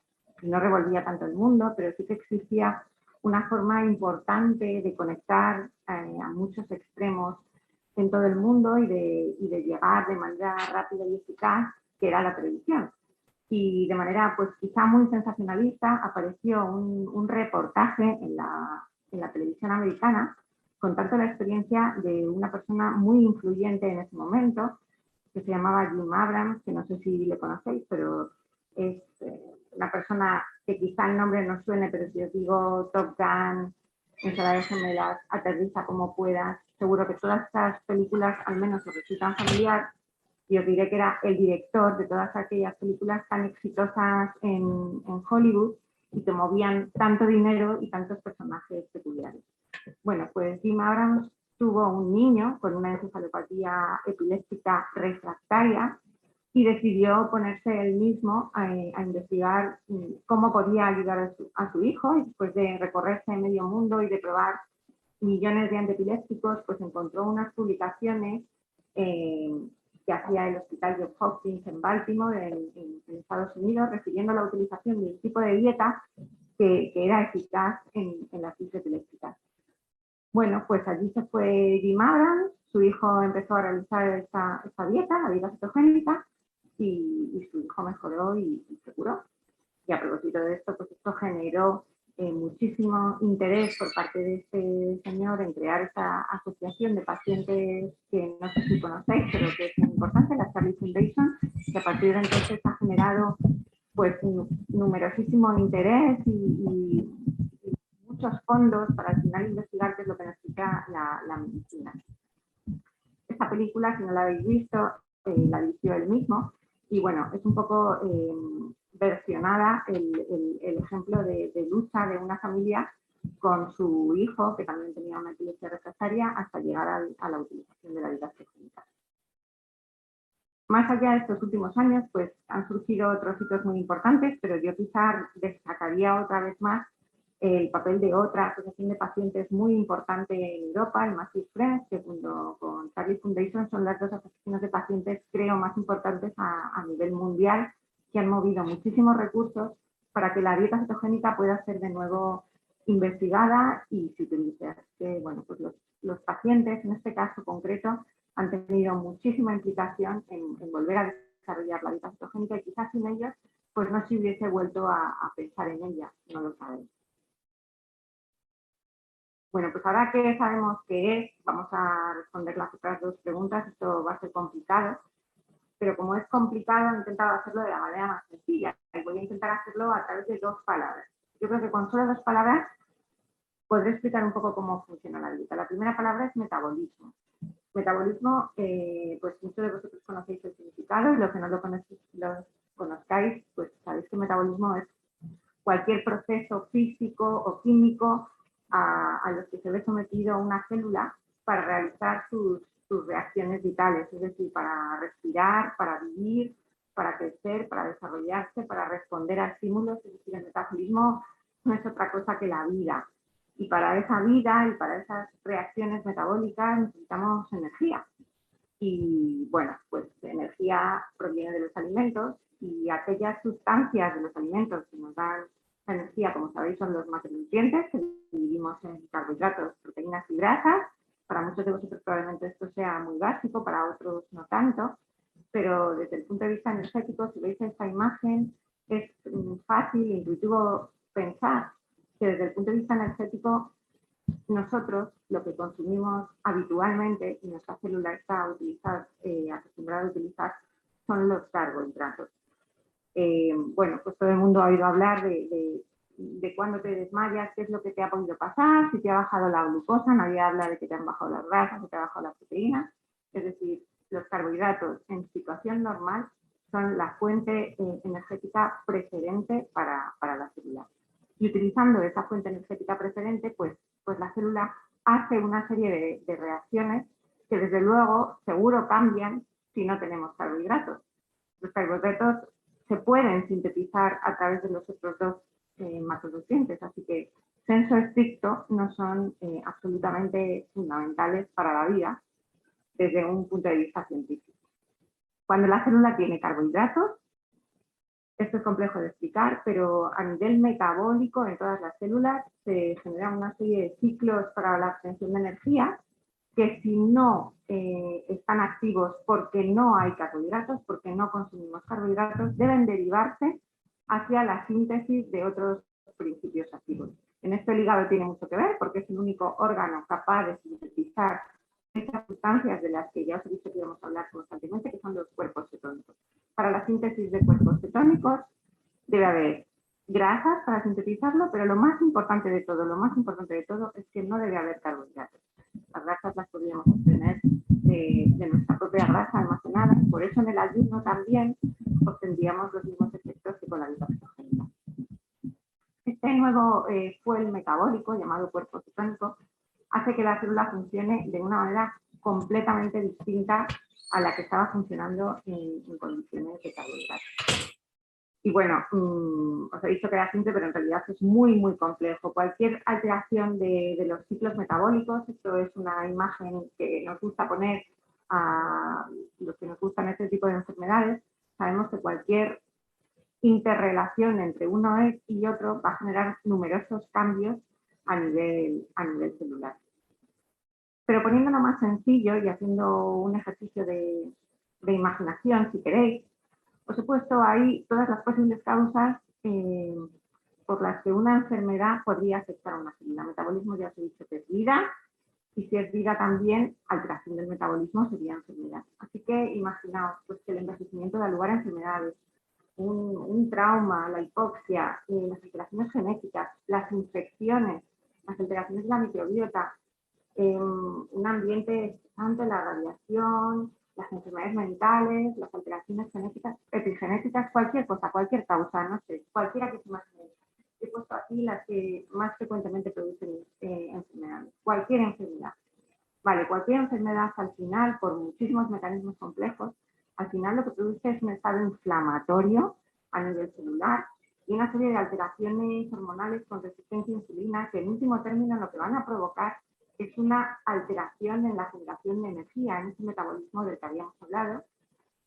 y no revolvía tanto el mundo, pero sí que existía una forma importante de conectar a muchos extremos en todo el mundo y de llegar de manera rápida y eficaz, que era la televisión. Y de manera pues quizá muy sensacionalista apareció un reportaje en la televisión americana contando la experiencia de una persona muy influyente en ese momento, que se llamaba Jim Abrams, que no sé si le conocéis, pero es una persona que quizá el nombre no suene, pero si os digo Top Gun, Ensalada de Gemelas, Aterriza como puedas, seguro que todas estas películas al menos os resultan familiar. Y os diré que era el director de todas aquellas películas tan exitosas en Hollywood y que movían tanto dinero y tantos personajes peculiares. Bueno, pues Jim Abrams tuvo un niño con una encefalopatía epiléptica refractaria y decidió ponerse él mismo a investigar cómo podía ayudar a su hijo, y después de recorrerse medio mundo y de probar millones de antiepilépticos, pues encontró unas publicaciones que hacía el Hospital Johns Hopkins en Baltimore, en Estados Unidos, refiriendo a la utilización de un tipo de dieta que era eficaz en las crisis epilépticas. Bueno, pues allí se fue Jim Abrams, su hijo empezó a realizar esta dieta, la dieta cetogénica, y su hijo mejoró y se curó. Y a propósito de esto, pues esto generó muchísimo interés por parte de este señor en crear esta asociación de pacientes que no sé si conocéis, pero que es muy importante, la Charlie Foundation, que a partir de entonces ha generado pues numerosísimo interés y muchos fondos para al final investigar qué es lo que necesita la medicina. Esta película, si no la habéis visto, la dirigió él mismo, y bueno, es un poco versionada el ejemplo de lucha de una familia con su hijo, que también tenía una epilepsia refractaria, hasta llegar a la utilización de la dieta cetogénica. Más allá de estos últimos años, pues han surgido otros hitos muy importantes, pero yo quizás destacaría otra vez más el papel de otra asociación de pacientes muy importante en Europa, el Massive Friends, que junto con Charlie Foundation son las dos asociaciones de pacientes, creo, más importantes a nivel mundial, que han movido muchísimos recursos para que la dieta cetogénica pueda ser de nuevo investigada y se utilice. Que, bueno, pues los pacientes, en este caso concreto, han tenido muchísima implicación en volver a desarrollar la dieta cetogénica, y quizás sin ellos pues no se hubiese vuelto a pensar en ella, no lo sabéis. Bueno, pues ahora que sabemos qué es, vamos a responder las otras dos preguntas. Esto va a ser complicado, pero como es complicado, he intentado hacerlo de la manera más sencilla y voy a intentar hacerlo a través de dos palabras. Yo creo que con solo dos palabras podré explicar un poco cómo funciona la dieta. La primera palabra es metabolismo. Metabolismo, pues muchos de vosotros conocéis el significado, y los que no lo conozcáis, pues sabéis que metabolismo es cualquier proceso físico o químico a los que se ve sometido una célula para realizar sus reacciones vitales, es decir, para respirar, para vivir, para crecer, para desarrollarse, para responder a estímulos. Es decir, el metabolismo no es otra cosa que la vida. Y para esa vida y para esas reacciones metabólicas necesitamos energía. Y bueno, pues energía proviene de los alimentos, y aquellas sustancias de los alimentos que nos dan la energía, como sabéis, son los macronutrientes, que dividimos en carbohidratos, proteínas y grasas, Para muchos de vosotros probablemente esto sea muy básico, para otros no tanto, pero desde el punto de vista energético, si veis esta imagen, es fácil e intuitivo pensar que desde el punto de vista energético nosotros lo que consumimos habitualmente y nuestra célula está acostumbrada a utilizar son los carbohidratos. Bueno, pues todo el mundo ha oído hablar de cuándo te desmayas, qué es lo que te ha podido pasar, si te ha bajado la glucosa, nadie habla de que te han bajado las grasas, que te ha bajado la proteína. Es decir, los carbohidratos en situación normal son la fuente energética preferente para la célula. Y utilizando esa fuente energética preferente, pues la célula hace una serie de reacciones que desde luego seguro cambian si no tenemos carbohidratos. Los carbohidratos se pueden sintetizar a través de los otros dos macronutrientes, así que sensu estricto no son absolutamente fundamentales para la vida desde un punto de vista científico. Cuando la célula tiene carbohidratos, esto es complejo de explicar, pero a nivel metabólico en todas las células se generan una serie de ciclos para la obtención de energía que si no están activos porque no hay carbohidratos, porque no consumimos carbohidratos, deben derivarse hacia la síntesis de otros principios activos. En esto el hígado tiene mucho que ver porque es el único órgano capaz de sintetizar estas sustancias de las que ya os he dicho que íbamos a hablar constantemente, que son los cuerpos cetónicos. Para la síntesis de cuerpos cetónicos debe haber grasas para sintetizarlo, pero lo más importante de todo es que no debe haber carbohidratos. Las grasas las podríamos obtener de nuestra propia grasa almacenada, por eso en el ayuno también obtendríamos los mismos efectos que con la dieta cetogénica. Este nuevo fuel metabólico llamado cuerpo cetónico hace que la célula funcione de una manera completamente distinta a la que estaba funcionando en condiciones de carbohidratos. Y bueno, os he dicho que era simple, pero en realidad es muy, muy complejo. Cualquier alteración de los ciclos metabólicos, esto es una imagen que nos gusta poner a los que nos gustan este tipo de enfermedades, sabemos que cualquier interrelación entre uno y otro va a generar numerosos cambios a nivel celular. Pero poniéndolo más sencillo y haciendo un ejercicio de imaginación, si queréis, os he puesto ahí todas las posibles causas por las que una enfermedad podría afectar a una célula. Metabolismo ya os he dicho que es vida, y si es vida también, alteración del metabolismo sería enfermedad. Así que imaginaos pues, que el envejecimiento da lugar a enfermedades, un trauma, la hipoxia, las alteraciones genéticas, las infecciones, las alteraciones de la microbiota, un ambiente estresante, la radiación, las enfermedades mentales, las alteraciones genéticas, epigenéticas, cualquier cosa, cualquier causa, no sé, cualquiera que se imagine. He puesto aquí las que más frecuentemente producen enfermedades, cualquier enfermedad. Vale, cualquier enfermedad al final, por muchísimos mecanismos complejos, al final lo que produce es un estado inflamatorio a nivel celular y una serie de alteraciones hormonales con resistencia a insulina que en último término lo que van a provocar es una alteración en la generación de energía, en ese metabolismo del que habíamos hablado,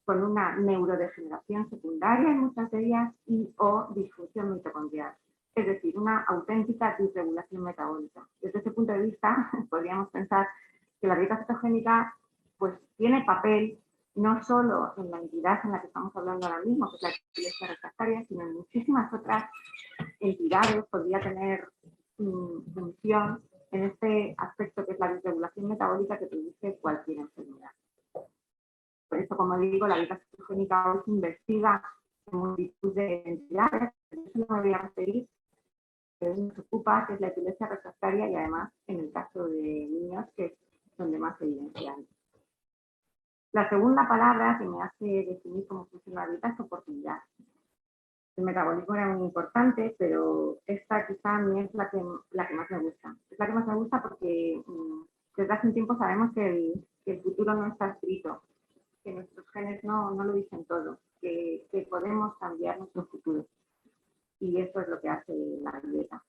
con una neurodegeneración secundaria en muchas de ellas y o disfunción mitocondrial. Es decir, una auténtica disregulación metabólica. Desde ese punto de vista, podríamos pensar que la dieta cetogénica pues, tiene papel no solo en la entidad en la que estamos hablando ahora mismo, que es la epilepsia refractaria, sino en muchísimas otras entidades, podría tener función en este aspecto que es la disregulación metabólica que produce cualquier enfermedad. Por eso, como digo, la dieta cetogénica hoy se investiga en multitud de entidades, pero eso no me voy a referir, que nos ocupa, que es la epilepsia refractaria y además en el caso de niños, que es donde más evidencia hay. La segunda palabra que me hace definir cómo funciona la dieta es oportunidad. El metabolismo era muy importante, pero esta quizá a mí es la que más me gusta. Es la que más me gusta porque desde hace un tiempo sabemos que el futuro no está escrito, que nuestros genes no lo dicen todo, que podemos cambiar nuestro futuro. Y eso es lo que hace la dieta.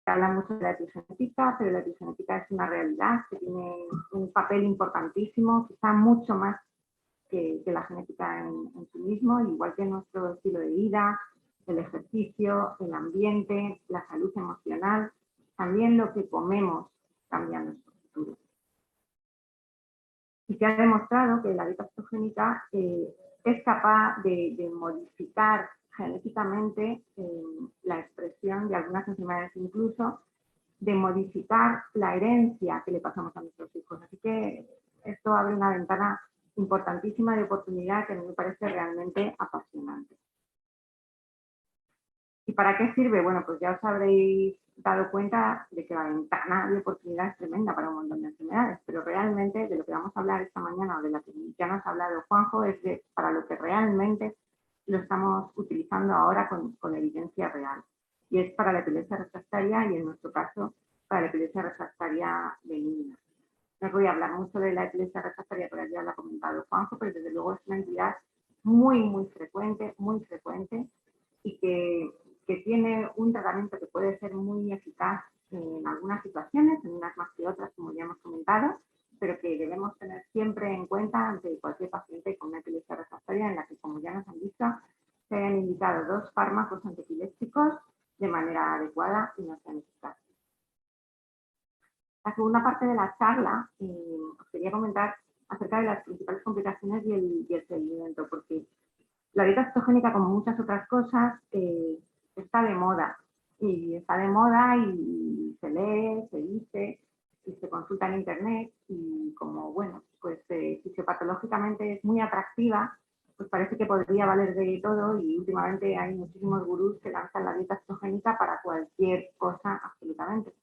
Se habla mucho de la epigenética, pero la epigenética es una realidad que tiene un papel importantísimo, quizá mucho más que la genética en sí mismo, igual que nuestro estilo de vida, el ejercicio, el ambiente, la salud emocional, también lo que comemos cambia nuestro futuro. futuro. Y se ha demostrado que la dieta cetogénica es capaz de modificar genéticamente la expresión de algunas enfermedades, incluso de modificar la herencia que le pasamos a nuestros hijos. Así que esto abre una ventana importantísima de oportunidad que a mí me parece realmente apasionante. ¿Y para qué sirve? Bueno, pues ya os habréis dado cuenta de que la ventana de oportunidad es tremenda para un montón de enfermedades, pero realmente de lo que vamos a hablar esta mañana, o de la que ya nos ha hablado Juanjo, es de para lo que realmente lo estamos utilizando ahora con evidencia real. Y es para la epilepsia refractaria y en nuestro caso para la epilepsia refractaria de niños. No os voy a hablar mucho de la epilepsia refractaria, pero ya lo ha comentado Juanjo, pero desde luego es una entidad muy frecuente y que tiene un tratamiento que puede ser muy eficaz en algunas situaciones, en unas más que otras, como ya hemos comentado, pero que debemos tener siempre en cuenta ante cualquier paciente con una epilepsia refractaria en la que, como ya nos han visto, se hayan indicado 2 fármacos antiepilépticos de manera adecuada y no sean eficaces. La segunda parte de la charla os quería comentar acerca de las principales complicaciones y el seguimiento, porque la dieta cetogénica, como muchas otras cosas, está de moda. Y está de moda y se lee, se dice y se consulta en internet y como, bueno, pues fisiopatológicamente es muy atractiva, pues parece que podría valer de todo y últimamente hay muchísimos gurús que lanzan la dieta cetogénica para cualquier cosa absolutamente.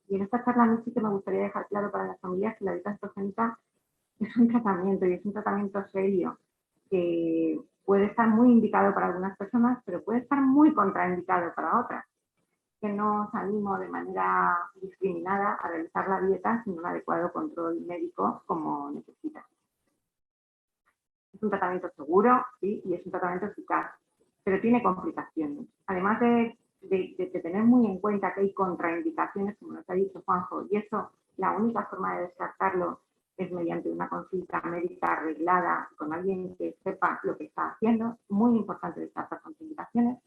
Y en esta charla a mí sí que me gustaría dejar claro para las familias que la dieta cetogénica es un tratamiento y es un tratamiento serio que puede estar muy indicado para algunas personas, pero puede estar muy contraindicado para otras. Que no os animo de manera discriminada a realizar la dieta sin un adecuado control médico como necesita. Es un tratamiento seguro, sí, y es un tratamiento eficaz, pero tiene complicaciones. Además de tener muy en cuenta que hay contraindicaciones, como nos ha dicho Juanjo, y eso, la única forma de descartarlo es mediante una consulta médica arreglada con alguien que sepa lo que está haciendo. Muy importante descartar contraindicaciones.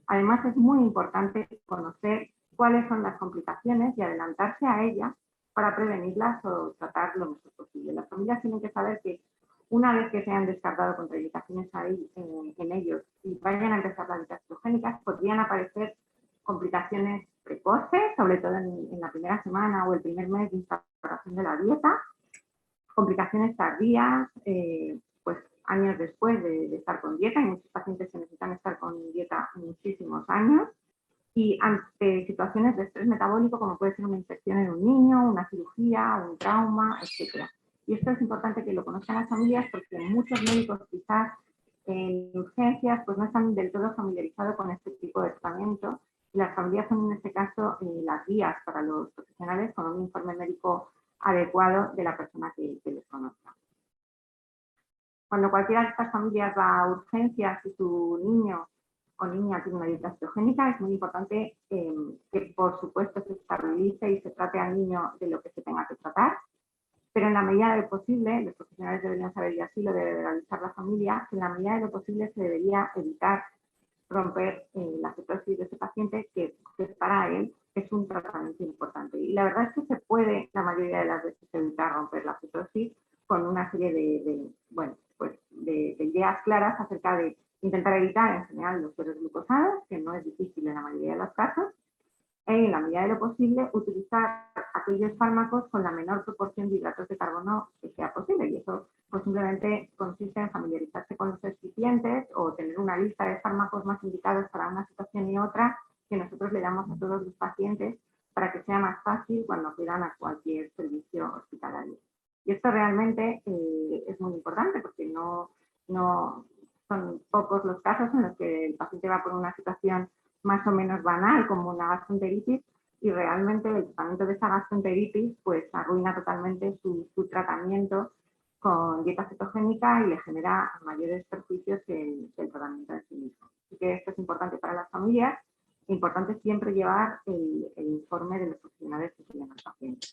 Además, es muy importante conocer cuáles son las complicaciones y adelantarse a ellas para prevenirlas o tratar lo mejor posible. Las familias tienen que saber que una vez que se han descartado contraindicaciones en ellos y vayan a empezar las dietas cetogénicas, podrían aparecer complicaciones precoces, sobre todo en la primera semana o el primer mes de instauración de la dieta, complicaciones tardías, pues años después de estar con dieta, hay muchos pacientes que necesitan estar con dieta muchísimos años, y ante situaciones de estrés metabólico como puede ser una infección en un niño, una cirugía, un trauma, etc. Y esto es importante que lo conozcan las familias porque muchos médicos quizás en urgencias pues no están del todo familiarizados con este tipo de tratamiento y las familias son en este caso las guías para los profesionales con un informe médico adecuado de la persona que les conozca. Cuando cualquiera de estas familias va a urgencias y su niño o niña tiene una dieta cetogénica, es muy importante que por supuesto se estabilice y se trate al niño de lo que se tenga que tratar, pero en la medida de lo posible, los profesionales deberían saber y así lo debe realizar la familia, que en la medida de lo posible se debería evitar romper la cetosis de ese paciente que para él es un tratamiento importante. Y la verdad es que se puede la mayoría de las veces evitar romper la cetosis con una serie de ideas claras acerca de intentar evitar en general los sueros glucosados, que no es difícil en la mayoría de los casos, e en la medida de lo posible utilizar aquellos fármacos con la menor proporción de hidratos de carbono que sea posible. Y eso pues simplemente consiste en familiarizarse con los excipientes o tener una lista de fármacos más indicados para una situación y otra que nosotros le damos a todos los pacientes para que sea más fácil cuando acudan a cualquier servicio hospitalario. Y esto realmente es muy importante porque no son pocos los casos en los que el paciente va por una situación más o menos banal como una gastroenteritis y realmente el tratamiento de esa gastroenteritis pues arruina totalmente su tratamiento con dieta cetogénica y le genera mayores perjuicios que el tratamiento en sí mismo. Así que esto es importante para las familias, es importante siempre llevar el informe de los profesionales que siguen al paciente.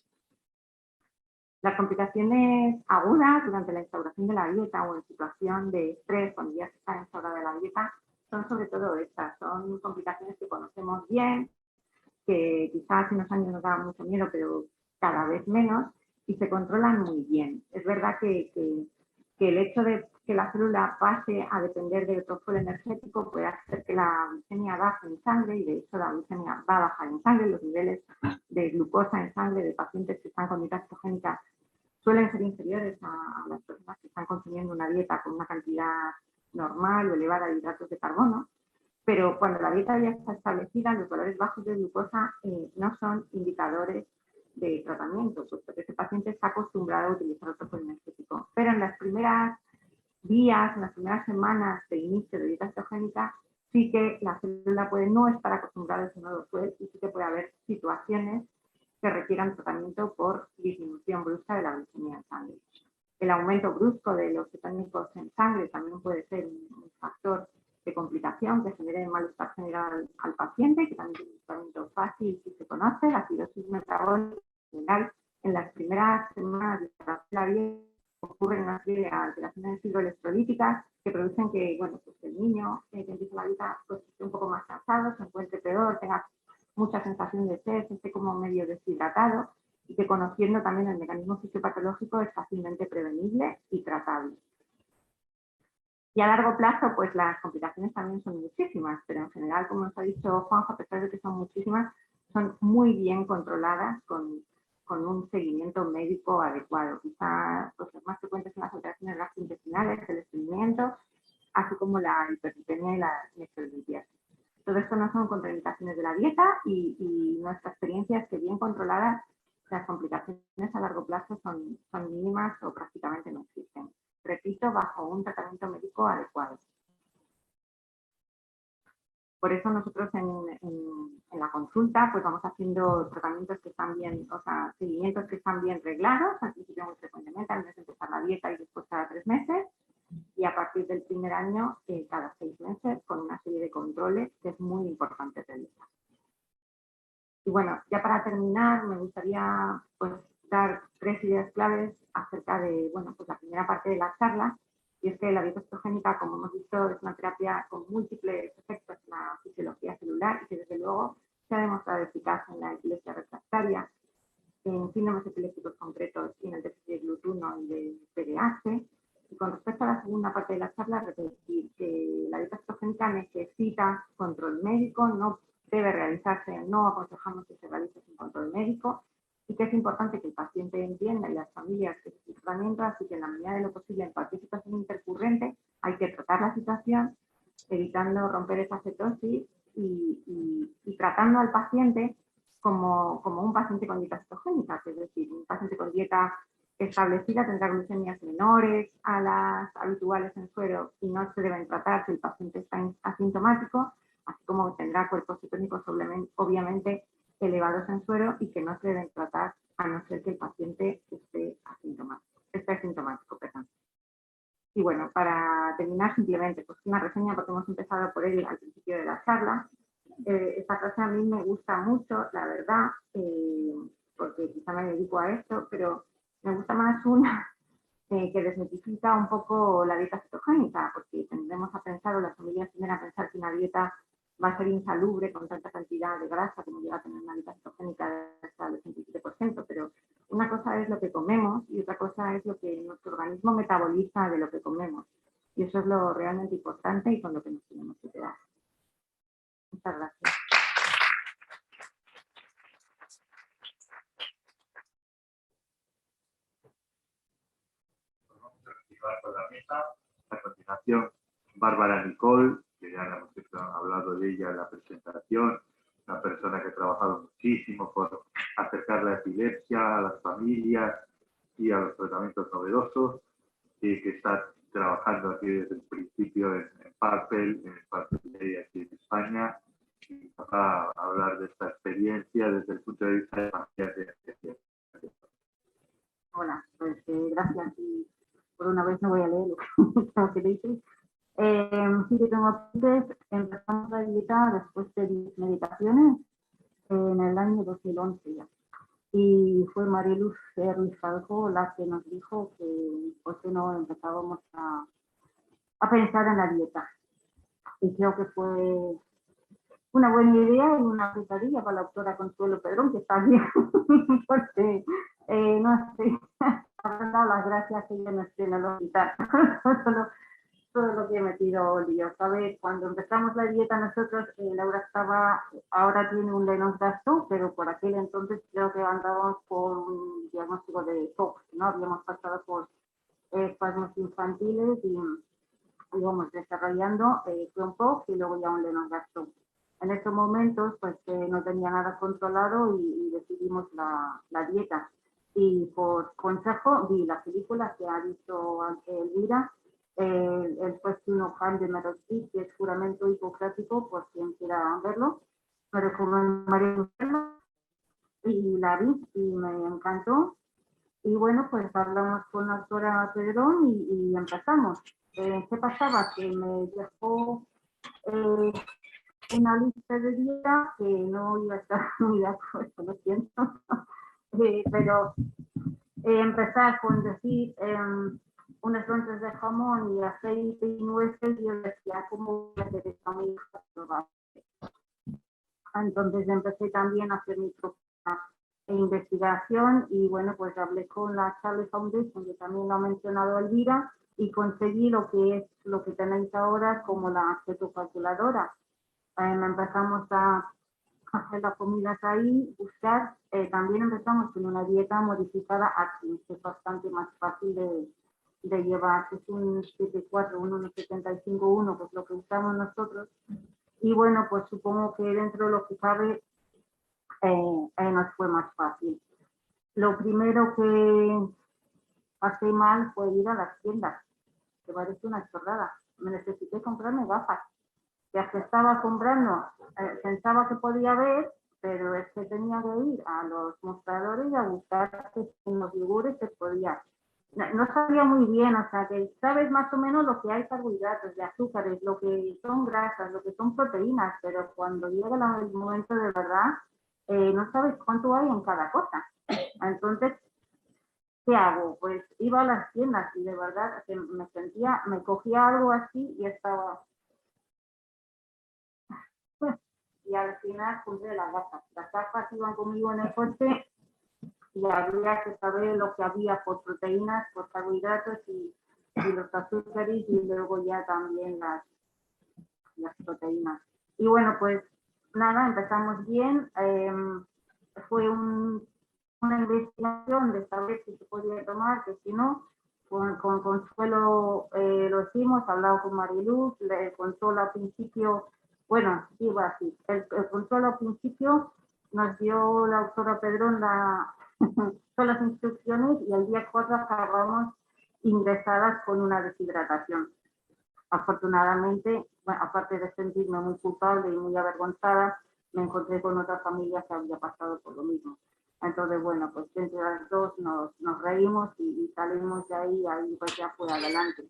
Las complicaciones agudas durante la instauración de la dieta o en situación de estrés cuando ya se está instaurada la dieta son sobre todo estas, son complicaciones que conocemos bien, que quizás hace unos años nos daban mucho miedo, pero cada vez menos, y se controlan muy bien. Es verdad que el hecho de que la célula pase a depender del profile energético puede hacer que la glucemia baje en sangre, y de hecho la glucemia va a bajar en sangre. Los niveles de glucosa en sangre de pacientes que están con dieta cetogénica suelen ser inferiores a las personas que están consumiendo una dieta con una cantidad normal o elevada de hidratos de carbono. Pero cuando la dieta ya está establecida, los valores bajos de glucosa no son indicadores de tratamiento, puesto que ese paciente está acostumbrado a utilizar otro profile energético. Pero en las primeras días, en las primeras semanas de inicio de dieta cetogénica, sí que la célula puede no estar acostumbrada a ese nuevo suelo, y sí que puede haber situaciones que requieran tratamiento por disminución brusca de la glucemia en sangre. El aumento brusco de los cetónicos en sangre también puede ser un factor de complicación que genere malestar general al paciente, que también es un tratamiento fácil si se conoce. La acidosis metabólica general en las primeras semanas de la dieta ocurren una serie de alteraciones hidroelectrolíticas que producen que, bueno, pues el niño que empieza la dieta pues, esté un poco más cansado, se encuentre peor, tenga mucha sensación de sed, esté como medio deshidratado, y que, conociendo también el mecanismo fisiopatológico, es fácilmente prevenible y tratable. Y a largo plazo, pues las complicaciones también son muchísimas, pero en general, como nos ha dicho Juanjo, a pesar de que son muchísimas, son muy bien controladas con un seguimiento médico adecuado. Quizá los más frecuentes son las alteraciones gastrointestinales, el estreñimiento, así como la hiperglicemia y la electrolipiasis. Todo esto no son contraindicaciones de la dieta, y nuestra experiencia es que, bien controladas, las complicaciones a largo plazo son mínimas o prácticamente no existen. Repito, bajo un tratamiento médico adecuado. Por eso nosotros en la consulta pues vamos haciendo tratamientos que están bien, o sea, seguimientos que están bien reglados, al principio muy frecuentemente, antes de empezar la dieta, y después cada 3 meses, y a partir del primer año cada 6 meses, con una serie de controles que es muy importante realizar. Y bueno, ya para terminar, me gustaría pues dar 3 ideas claves acerca de, bueno, pues la primera parte de la charla, y es que la dieta cetogénica, como hemos visto, es una terapia con múltiples efectos en la fisiología celular, y que desde luego se ha demostrado eficaz en la epilepsia refractaria, en síndromes epilépticos concretos y en el déficit de glutuno y de PDH. Y con respecto a la segunda parte de la charla, repetir que la dieta cetogénica necesita control médico, no debe realizarse, no aconsejamos que se realice sin control médico, y que es importante que el paciente entienda y las familias que es un tratamiento, así que en la medida de lo posible, en cualquier situación intercurrente, hay que tratar la situación, evitando romper esa cetosis y tratando al paciente como un paciente con dieta cetogénica, es decir, un paciente con dieta establecida tendrá glucemias menores a las habituales en suero y no se deben tratar si el paciente está asintomático, así como tendrá cuerpos cetónicos obviamente elevados en suero y que no se deben tratar a no ser que el paciente esté asintomático. Y bueno, para terminar, simplemente pues una reseña, porque hemos empezado por él al principio de la charla. Esta frase a mí me gusta mucho, la verdad, porque quizá me dedico a esto, pero me gusta más una que desmitifica un poco la dieta cetogénica, porque tendremos a pensar, o las familias tienden a pensar, que una dieta va a ser insalubre con tanta cantidad de grasa como llega a tener una dieta cetogénica de hasta el 87%, pero una cosa es lo que comemos y otra cosa es lo que nuestro organismo metaboliza de lo que comemos. Y eso es lo realmente importante y con lo que nos tenemos que quedar. Muchas gracias. Vamos a continuar con la mesa. A continuación, Bárbara Nicole, que ya hemos hablado de ella en la presentación, una persona que ha trabajado muchísimo por acercar la epilepsia a las familias y a los tratamientos novedosos, y que está trabajando aquí desde el principio en Parpel, aquí en España, y va a hablar de esta experiencia desde el punto de vista de familias de epilepsia. Hola, pues gracias, y por una vez no voy a leer lo que dices. Sí, que tengo apuntes. Empezamos la dieta después de 10 meditaciones en el año 2011 ya. Y fue Mariluz Ruiz Falco la que nos dijo que por qué no empezábamos a pensar en la dieta. Y creo que fue una buena idea y una pesadilla para la doctora Consuelo Pedrón, que está bien, porque no sé, habrán dado las gracias que yo no esté en el hospital. Todo lo que he metido lío, ¿sabes? Cuando empezamos la dieta nosotros, Laura estaba, ahora tiene un Lennox-Gastaut, pero por aquel entonces creo que andábamos por un diagnóstico de TOC, ¿no? Habíamos pasado por espasmos infantiles y íbamos desarrollando un POC y luego ya un Lennox-Gastaut. En estos momentos, pues no tenía nada controlado y decidimos la dieta. Y por consejo vi la película que ha visto Elvira, el Cuestión Juan de Merospí, que es juramento hipocrático, por quien quiera verlo. Me recomendaría verlo y la vi y me encantó. Y bueno, pues hablamos con la doctora Pedrón y empezamos. ¿Qué pasaba? Que me dejó una lista de dieta que no iba a estar muy de acuerdo, lo siento. Pero empezar con decir unas lonchas de jamón y aceite y nueces, yo decía, ¿cómo voy a hacer esto a mi hija? Entonces empecé también a hacer mi propia investigación y bueno, pues hablé con la Charlie Foundation, que también lo ha mencionado Elvira, y conseguí lo que es lo que tenéis ahora como la ketocalculadora. Empezamos a hacer las comidas ahí, buscar, también empezamos con una dieta modificada Atkins, que es bastante más fácil de llevar, que es un 74, un 75-1, que es lo que usamos nosotros. Y bueno, pues supongo que dentro de lo que cabe nos fue más fácil. Lo primero que pasé mal fue ir a las tiendas, que parece una chorrada. Me necesité comprarme gafas. Ya que estaba comprando, pensaba que podía ver, pero es que tenía que ir a los mostradores y a buscar que en los yogures se podía. No sabía muy bien, o sea, que sabes más o menos lo que hay carbohidratos, de azúcares, lo que son grasas, lo que son proteínas, pero cuando llega el momento de verdad, no sabes cuánto hay en cada cosa. Entonces, ¿qué hago? Pues iba a las tiendas y de verdad que me sentía, me cogía algo así y estaba... Y al final compré las gafas. Las gafas iban conmigo en el coche y había que saber lo que había por proteínas, por carbohidratos y los azúcares y luego ya también las proteínas. Y bueno, pues nada, empezamos bien. Fue una investigación de saber si se podía tomar, que si no, con Consuelo lo hicimos, hablado con Mariluz, Consuelo al principio, bueno, iba así, el Consuelo al principio nos dio la doctora Pedrón todas las instrucciones y el día 4 acabamos ingresadas con una deshidratación. Afortunadamente, bueno, aparte de sentirme muy culpable y muy avergonzada, me encontré con otra familia que había pasado por lo mismo. Entonces, bueno, pues entre las dos nos reímos y salimos de ahí pues ya fue adelante.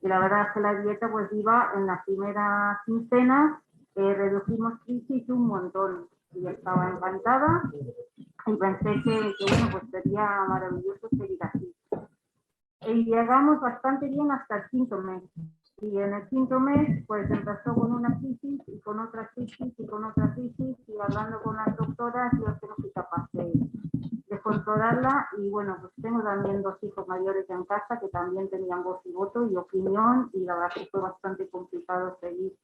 Y la verdad es que la dieta pues iba en las primeras quincenas, redujimos crisis un montón y estaba encantada y pensé que bueno, pues sería maravilloso seguir así. Y llegamos bastante bien hasta el 5.º mes. Y en el 5.º mes, pues empezó con una crisis y con otra crisis y con otra crisis y hablando con las doctoras, yo que no fui capaz de controlarla. Y bueno, pues tengo también 2 hijos mayores en casa que también tenían voz y voto y opinión y la verdad que fue bastante complicado seguir.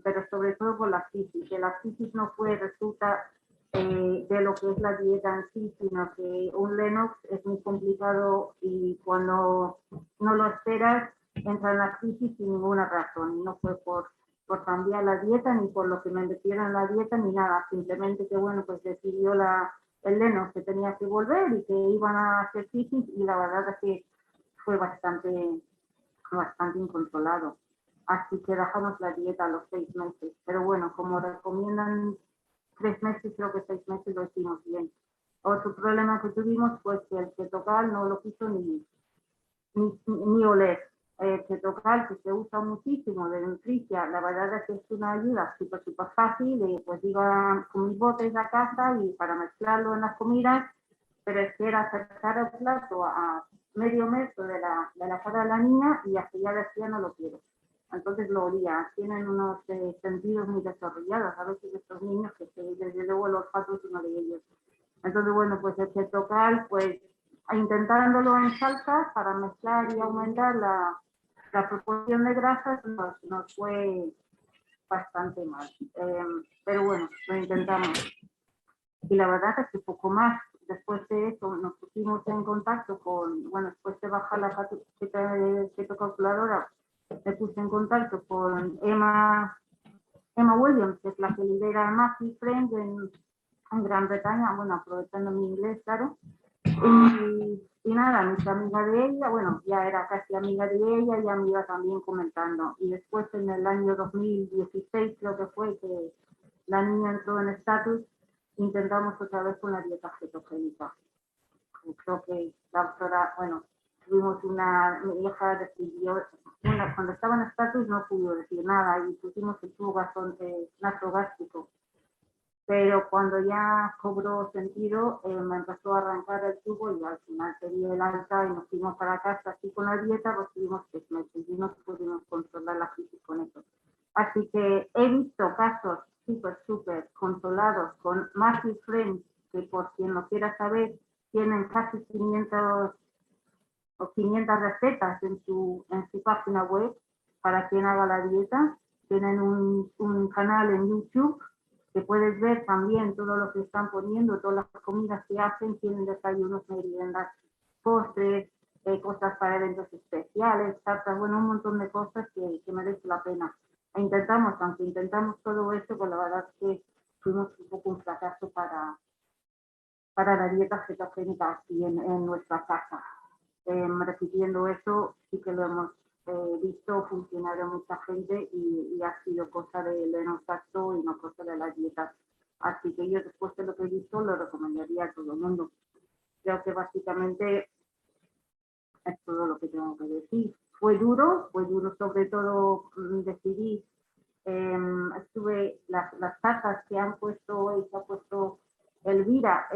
Pero sobre todo por la crisis, que la crisis no fue resulta de lo que es la dieta en sí, sino que un Lennox es muy complicado y cuando no lo esperas entra en la crisis sin ninguna razón. Y no fue por cambiar la dieta ni por lo que me metieron en la dieta ni nada, simplemente que bueno, pues decidió el Lennox que tenía que volver y que iban a hacer crisis y la verdad es que fue bastante incontrolado. Así que dejamos la dieta a los 6 meses. Pero bueno, como recomiendan 3 meses, creo que 6 meses lo hicimos bien. Otro problema que tuvimos fue que el ketocal no lo quiso ni oler. El ketocal, que se usa muchísimo de nutricia, la verdad es que es una ayuda súper fácil. Pues iba con mis botes a casa y para mezclarlo en las comidas, pero es que era acercar el plato a medio metro de la cara de la niña y hasta ya decía no lo quiero. entonces lo olía. Tienen unos sentidos muy desarrollados, a veces estos niños que desde luego el olfato es uno de ellos. Entonces, bueno, pues el ketocal, pues intentándolo en salsas para mezclar y aumentar la proporción de grasas nos fue bastante mal. Pero bueno, lo intentamos. Y la verdad es que poco más. Después de eso nos pusimos en contacto con, bueno, después de bajar la ketocalculadora, me puse en contacto con Emma Williams, que es la que lidera Massive Friends en Gran Bretaña, bueno, aprovechando mi inglés, claro. Y nada, mi amiga de ella, bueno, ya era casi amiga de ella, ya me iba también comentando. Y después en el año 2016 creo que fue que la niña entró en estatus, intentamos otra vez con la dieta cetogénica. Creo que la doctora, bueno, tuvimos mi hija decidió, cuando estaba en estatus no pudo decir nada y pusimos el tubo nasogástrico. Pero cuando ya cobró sentido, me empezó a arrancar el tubo y al final pedí el alta y nos fuimos para casa. Así con la dieta recibimos 3 meses y no pudimos controlar la crisis con eso. Así que he visto casos súper controlados con Massive Friends, que por quien lo quiera saber, tienen casi 500 recetas en su página web para quien haga la dieta. Tienen un canal en YouTube que puedes ver también todo lo que están poniendo, todas las comidas que hacen, tienen desayunos, meriendas, postres, cosas para eventos especiales, tartas, bueno, un montón de cosas que merece la pena. E aunque intentamos todo esto, pues la verdad es que fuimos un poco un fracaso para la dieta cetogénica aquí en nuestra casa. Repitiendo eso, sí que lo hemos visto funcionar en mucha gente y ha sido cosa del enostato y no cosa de la dieta. Así que yo después de lo que he visto lo recomendaría a todo el mundo. Creo que básicamente es todo lo que tengo que decir. Fue duro sobre todo decidir. Estuve las tasas que han puesto hoy, que ha puesto Elvira,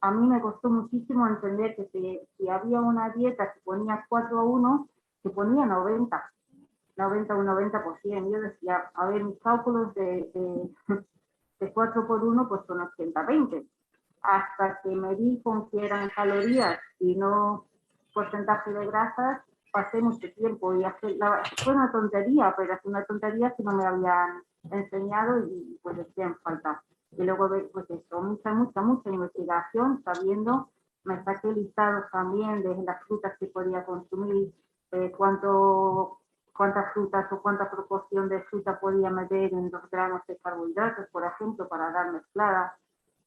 a mí me costó muchísimo entender que si había una dieta que ponía 4:1, se ponía 90, un 90%. Yo decía, a ver, mis cálculos de 4:1 pues son 80-20. Hasta que me di con que eran calorías y no porcentaje de grasas, pasé mucho tiempo y fue una tontería, pero es una tontería que no me habían enseñado y pues hacía en falta. Y luego, pues eso, mucha investigación, sabiendo, me saqué listados también de las frutas que podía consumir, cuántas frutas o cuánta proporción de fruta podía meter en 2 gramos de carbohidratos, por ejemplo, para dar mezcladas,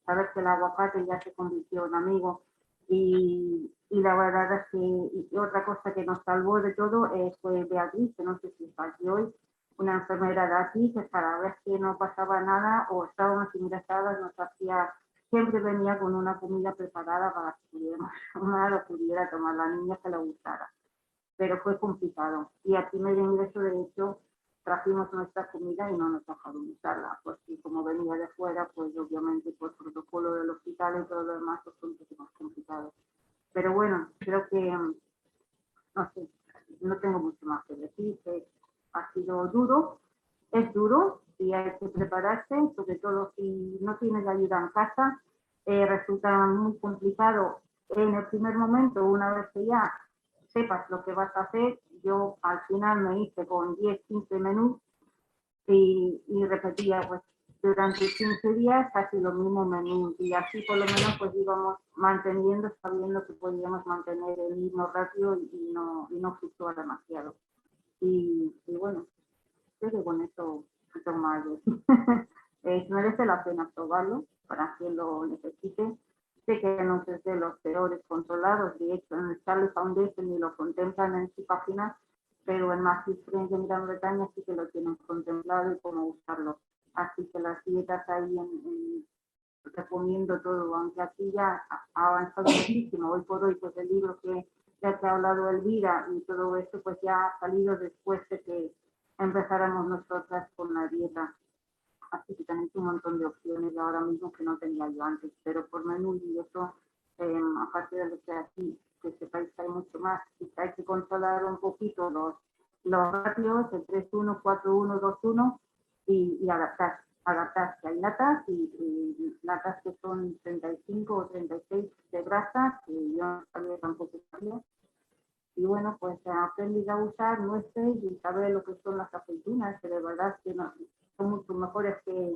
saber que el aguacate ya se convirtió en amigo. Y la verdad es que y otra cosa que nos salvó de todo fue Beatriz, que no sé si está aquí hoy, una enfermera de aquí, que cada vez que no pasaba nada o estábamos ingresadas nos hacía, siempre venía con una comida preparada para que pudiéramos tomar o pudiera tomar la niña que le gustara. Pero fue complicado. Y al primer ingreso, de hecho, trajimos nuestra comida y no nos dejaron usarla, porque como venía de fuera, pues obviamente por protocolo del hospital y todo lo demás, pues fue un poco más complicado. Pero bueno, creo que, no sé, no tengo mucho más que decir, que ha sido duro, es duro y hay que prepararse, sobre todo si no tienes ayuda en casa, resulta muy complicado en el primer momento, una vez que ya sepas lo que vas a hacer. Yo al final me hice con 10-15 menús y repetía pues durante 15 días casi los mismos menús y así por lo menos pues íbamos manteniendo, sabiendo que podíamos mantener el mismo ratio y no fluctuar demasiado. Y bueno, creo que con esto no más. Merece la pena probarlo para quien lo necesite. Sé que no es de los peores controlados, de hecho en el Charlie Foundation ni lo contemplan en su página, pero en Massive Friends en Gran Bretaña sí que lo tienen contemplado y cómo usarlo. Así que las dietas ahí recomiendo todo, aunque aquí ya ha avanzado muchísimo. Hoy por hoy, pues el libro que ya te ha hablado Elvira y todo esto, pues ya ha salido después de que empezáramos nosotras con la dieta. Así que tenéis un montón de opciones ahora mismo que no tenía yo antes, pero por menú y eso, aparte de lo que aquí, que sepáis que hay mucho más, y hay que controlar un poquito los ratios, el 3-1, 4-1, 2-1 y adaptarse. Hay latas y latas que son 35 o 36 de grasa, que yo no sabía tampoco sabía. Y bueno, pues he aprendido a usar nueces y saber lo que son las aceitunas, que de verdad que no, son mucho mejores que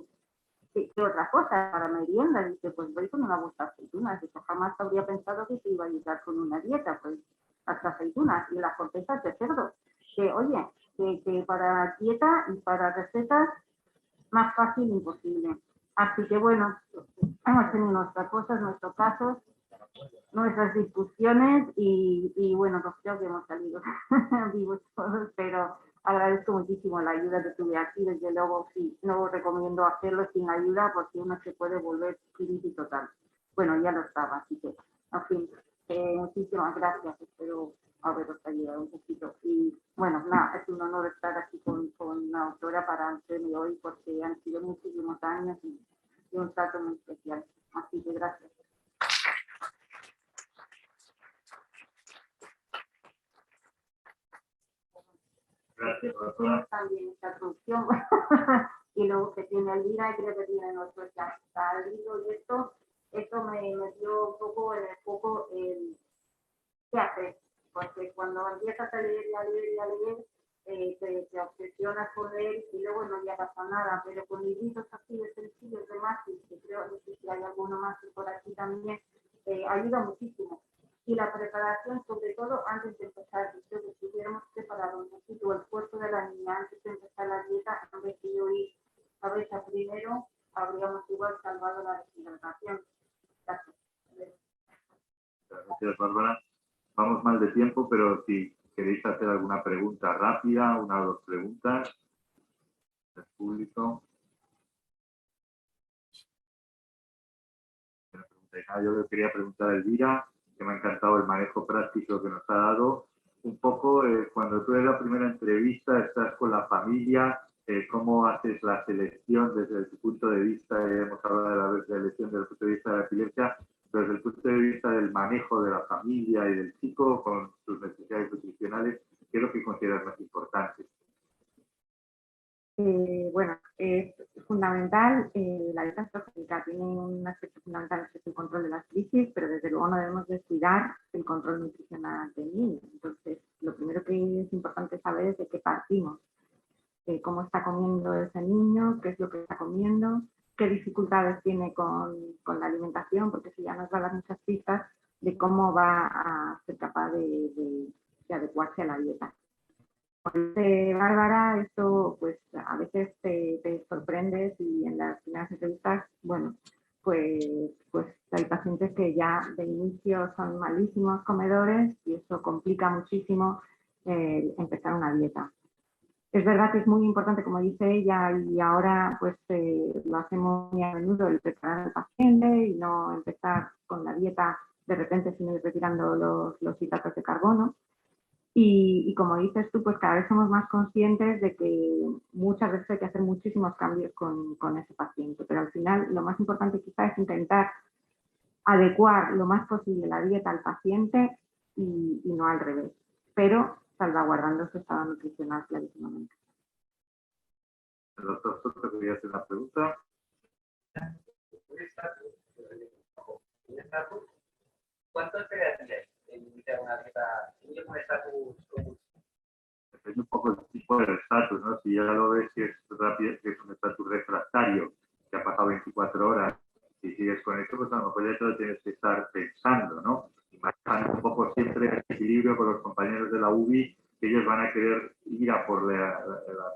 otras cosas para merienda. Dice, pues voy con una bolsa de aceitunas. Dice, jamás habría pensado que se iba a ayudar con una dieta, pues las aceitunas y las cortezas de cerdo. Que oye, que para dieta y para recetas, más fácil imposible. Así que bueno, hemos tenido nuestras cosas, nuestros casos, nuestras discusiones y bueno, pues creo que hemos salido vivos todos, pero agradezco muchísimo la ayuda que tuve aquí. Desde luego, sí, no recomiendo hacerlo sin ayuda porque uno se puede volver crítico total. Bueno, ya lo estaba, así que, en fin, muchísimas gracias. Espero haberos ayudado un poquito. Y bueno, nada, es un honor estar aquí con la autora para el premio hoy porque han sido muchísimos años y un trato muy especial. Así que gracias. Gracias, también esta producción y luego que tiene Elvira y creo que tiene nuestro libro y esto me dio un poco en el foco el qué hacer, porque cuando empiezas a leer y a leer y a leer te obsesionas con él y luego no ya pasa nada, pero con libritos así de sencillos de más, que creo que si hay alguno más por aquí también, ayuda muchísimo. Y la preparación, sobre todo antes de empezar, creo que si hubiéramos preparado un poquito el esfuerzo de la niña antes de empezar la dieta, en vez de yo ir a veces primero, habríamos igual salvado la deshidratación. Gracias. Gracias, Bárbara. Vamos mal de tiempo, pero si queréis hacer alguna pregunta rápida, una o dos preguntas del público. Yo quería preguntar a Elvira, que me ha encantado el manejo práctico que nos ha dado. Un poco, cuando tú eres la primera entrevista, estás con la familia, ¿cómo haces la selección desde tu punto de vista? Hemos hablado de la selección desde el punto de vista de la epilepsia, pero desde el punto de vista del manejo de la familia y del chico con sus necesidades nutricionales, ¿qué es lo que consideras más importante? Bueno, es fundamental, la dieta cetogénica tiene un aspecto fundamental que es el control de las crisis, pero desde luego no debemos descuidar el control nutricional del niño. Entonces, lo primero que es importante saber es de qué partimos, cómo está comiendo ese niño, qué es lo que está comiendo, qué dificultades tiene con la alimentación, porque eso ya nos va a dar muchas pistas de cómo va a ser capaz de adecuarse a la dieta. Bárbara, esto pues a veces te sorprendes y en las primeras entrevistas, bueno, pues hay pacientes que ya de inicio son malísimos comedores y eso complica muchísimo empezar una dieta. Es verdad que es muy importante, como dice ella, y ahora pues lo hacemos muy a menudo, el preparar al paciente y no empezar con la dieta de repente sin ir retirando los hidratos de carbono. Y como dices tú, pues cada vez somos más conscientes de que muchas veces hay que hacer muchísimos cambios con ese paciente, pero al final lo más importante quizá es intentar adecuar lo más posible la dieta al paciente y no al revés, pero salvaguardando su estado nutricional clarísimamente. El doctor Soto quería hacer una pregunta. ¿Cuánto esperarías en iniciar una dieta con estatus? Depende un poco del tipo de estatus, ¿no? Si ya lo ves que es rápido, que es un estatus refractario, que ha pasado 24 horas, si sigues con esto, pues a lo mejor ya te lo tienes que estar pensando, ¿no? Y manejando un poco siempre el equilibrio con los compañeros de la UBI, que ellos van a querer ir a por la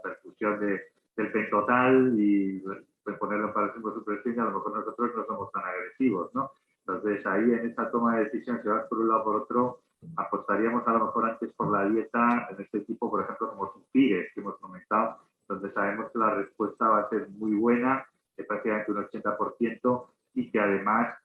perfusión del pentotal y pues, ponerlo para el supresión, y a lo mejor nosotros no somos tan agresivos, ¿no? Entonces ahí en esa toma de decisión, si vas por un lado o por otro, apostaríamos a lo mejor antes por la dieta en este tipo, por ejemplo, como Supires, que hemos comentado, donde sabemos que la respuesta va a ser muy buena, de prácticamente un 80%, y que además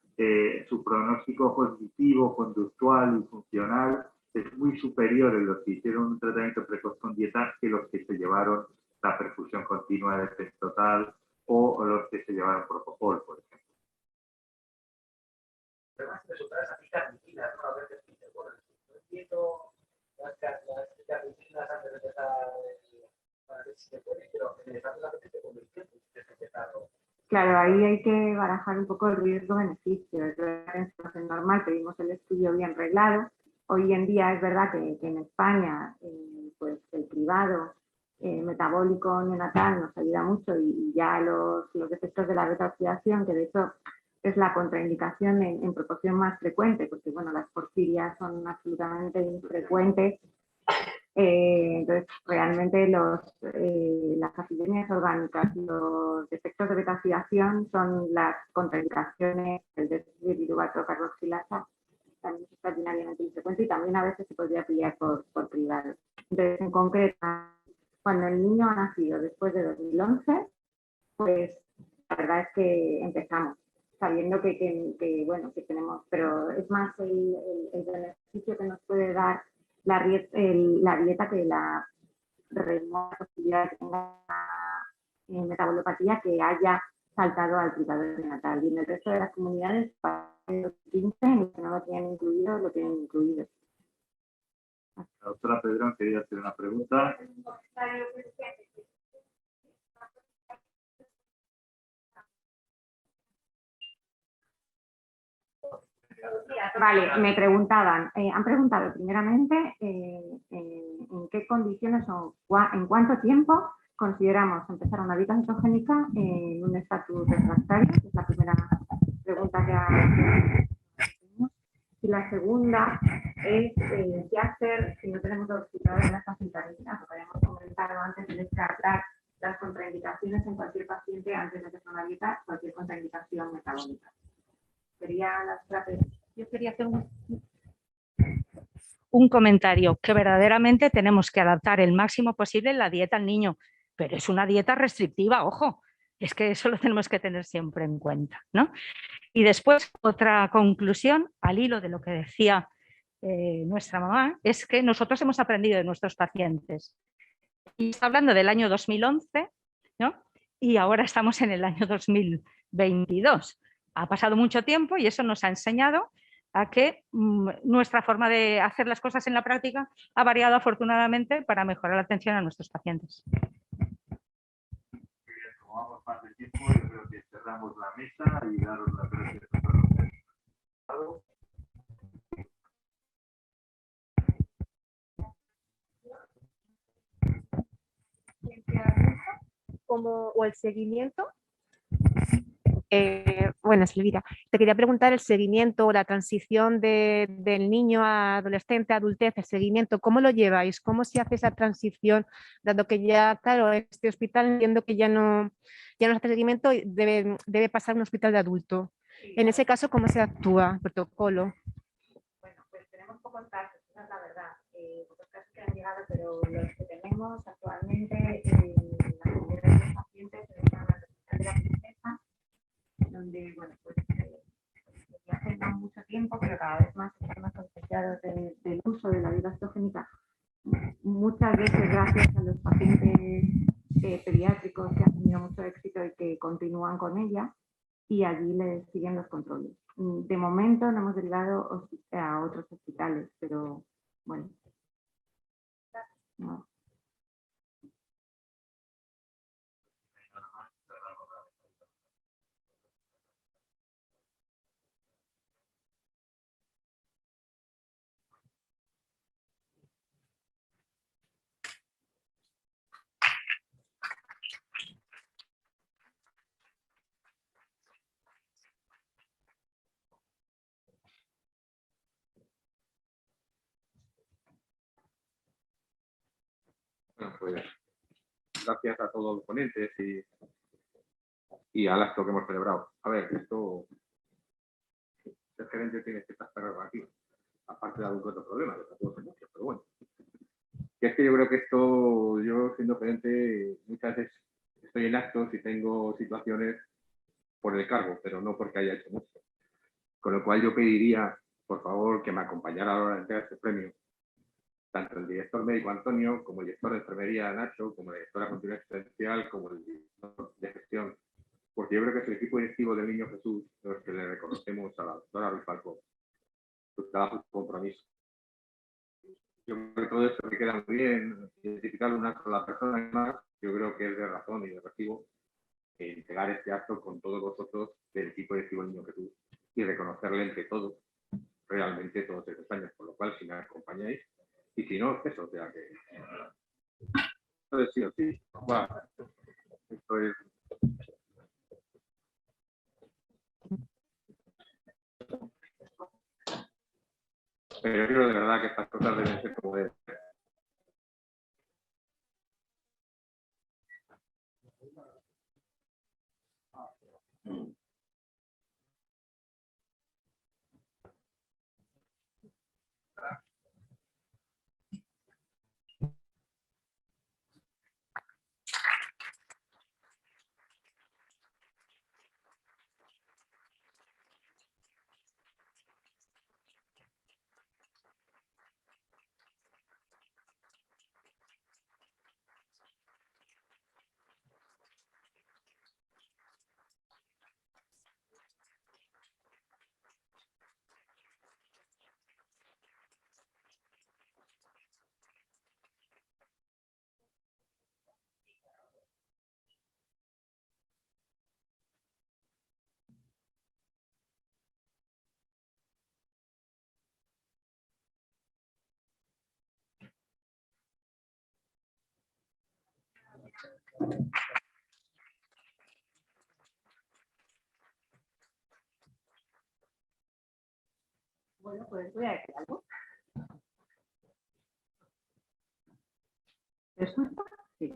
su pronóstico cognitivo, conductual y funcional es muy superior en los que hicieron un tratamiento precoz con dieta que los que se llevaron la perfusión continua de pentotal o los que se llevaron propofol, por ejemplo. Además, resultadas así carnicinas, ¿no? A veces, bueno, no entiendo las carnicinas antes de empezar en esta cosa que se convirtió en empezarlo. Claro, ahí hay que barajar un poco el riesgo-beneficio. Es verdad que en situación normal pedimos el estudio bien reglado. Hoy en día es verdad que en España pues el cribado metabólico neonatal nos ayuda mucho y ya los efectos de la beta-oxidación, que de hecho es la contraindicación en proporción más frecuente, porque bueno, las porfirias son absolutamente infrecuentes. Entonces, realmente las acidemias orgánicas, los defectos de beta-oxidación son las contraindicaciones del déficit de piruvato carboxilasa, también es extraordinariamente infrecuente y también a veces se podría pillar por privado. Entonces, en concreto, cuando el niño ha nacido después de 2011, pues la verdad es que empezamos, sabiendo que bueno, que tenemos, pero es más el beneficio que nos puede dar la dieta que la remota posibilidad de que tenga metabolopatía que haya saltado al cribado neonatal. Y en el resto de las comunidades, para los 15, los que no lo tienen incluido, lo tienen incluido. La doctora Pedrón quería hacer una pregunta. Vale, me preguntaban, han preguntado primeramente en qué condiciones o en cuánto tiempo consideramos empezar una dieta cetogénica en un estatus refractario, que es la primera pregunta que hacemos. Y la segunda es qué hacer si no tenemos hospital en las facilitaciones, lo que habíamos comentado antes de descartar las contraindicaciones en cualquier paciente antes de empezar una dieta, cualquier contraindicación metabólica. Sería la estrategia. Yo quería hacer un comentario, que verdaderamente tenemos que adaptar el máximo posible la dieta al niño, pero es una dieta restrictiva, ojo, es que eso lo tenemos que tener siempre en cuenta, ¿no? Y después, otra conclusión, al hilo de lo que decía nuestra mamá, es que nosotros hemos aprendido de nuestros pacientes. Y está hablando del año 2011, ¿no? Y ahora estamos en el año 2022. Ha pasado mucho tiempo y eso nos ha enseñado a que nuestra forma de hacer las cosas en la práctica ha variado afortunadamente para mejorar la atención a nuestros pacientes. Como vamos más de tiempo, yo creo que cerramos la mesa y daros las gracias a todos. O el seguimiento. Bueno, Silvira, te quería preguntar el seguimiento o la transición del niño a adolescente, a adultez, el seguimiento, ¿cómo lo lleváis? ¿Cómo se hace esa transición? Dado que ya, claro, este hospital entiendo que ya no se hace seguimiento, debe pasar a un hospital de adulto. En ese caso, ¿cómo se actúa el protocolo? Bueno, pues tenemos pocos casos, esa es la verdad. Pocos casos que han llegado, pero los que tenemos actualmente, la mayoría de los pacientes se dedican al hospital de la princesa, donde, bueno, pues ya hace no mucho tiempo, pero cada vez más estamos concienciados del uso de la dieta cetogénica. Muchas veces gracias a los pacientes pediátricos que han tenido mucho éxito y que continúan con ella, y allí les siguen los controles. De momento no hemos derivado a otros hospitales, pero bueno. No. Bueno, pues gracias a todos los ponentes y al acto que hemos celebrado. A ver, esto, el gerente tiene ciertas prerrogativas, aparte de algún otro problema, que tampoco sé mucho, pero bueno. Y es que yo creo que esto, yo siendo gerente, muchas veces estoy en actos y tengo situaciones por el cargo, pero no porque haya hecho mucho. Con lo cual yo pediría, por favor, que me acompañara a la hora de entregar este premio, tanto el director médico Antonio, como el director de enfermería Nacho, como la directora de continuidad existencial, como el director de gestión, porque yo creo que es el equipo directivo del Niño Jesús los que le reconocemos a la doctora Ruiz Falcó su trabajo y su compromiso. Yo creo que todo esto me queda muy bien, identificar una sola persona y más, yo creo que es de razón y de recibo entregar este acto con todos vosotros del equipo directivo del Niño Jesús y reconocerle entre todos, realmente todos estos años, por lo cual si me acompañáis, y si no, eso, o sea que... Entonces sí o sí, bueno, esto es... Pero yo creo de verdad que estas cosas deben ser como deben ser. Bueno, pues voy a decir algo. ¿Te escucha? Sí.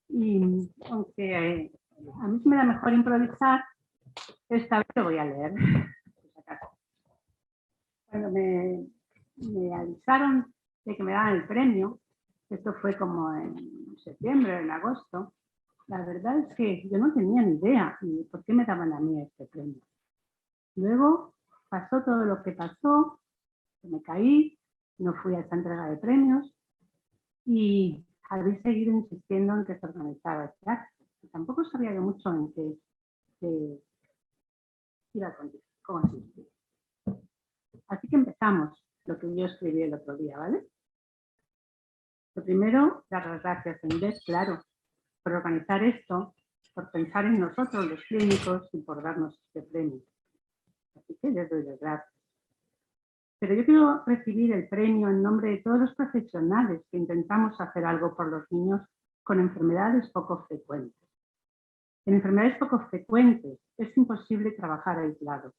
Y aunque a mí se me da mejor improvisar, esta vez lo voy a leer. Cuando me avisaron de que me daban el premio, esto fue como en septiembre, en agosto, la verdad es que yo no tenía ni idea de por qué me daban a mí este premio. Luego pasó todo lo que pasó, me caí, no fui a esta entrega de premios y habéis seguido insistiendo en que se organizara este acto. Y tampoco sabía yo mucho en qué iba a consistir. Así que empezamos lo que yo escribí el otro día, ¿vale? Lo primero, dar las gracias a Inés, claro, por organizar esto, por pensar en nosotros, los clínicos, y por darnos este premio. Así que les doy las gracias. Pero yo quiero recibir el premio en nombre de todos los profesionales que intentamos hacer algo por los niños con enfermedades poco frecuentes. En enfermedades poco frecuentes es imposible trabajar aislados.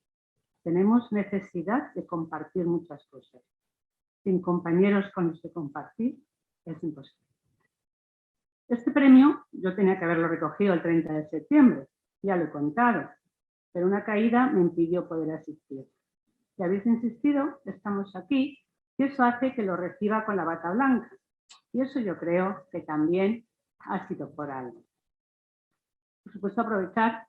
Tenemos necesidad de compartir muchas cosas. Sin compañeros con los que compartir es imposible. Este premio yo tenía que haberlo recogido el 30 de septiembre, ya lo he contado, pero una caída me impidió poder asistir. Si habéis insistido, estamos aquí y eso hace que lo reciba con la bata blanca. Y eso yo creo que también ha sido por algo. Por supuesto, aprovechar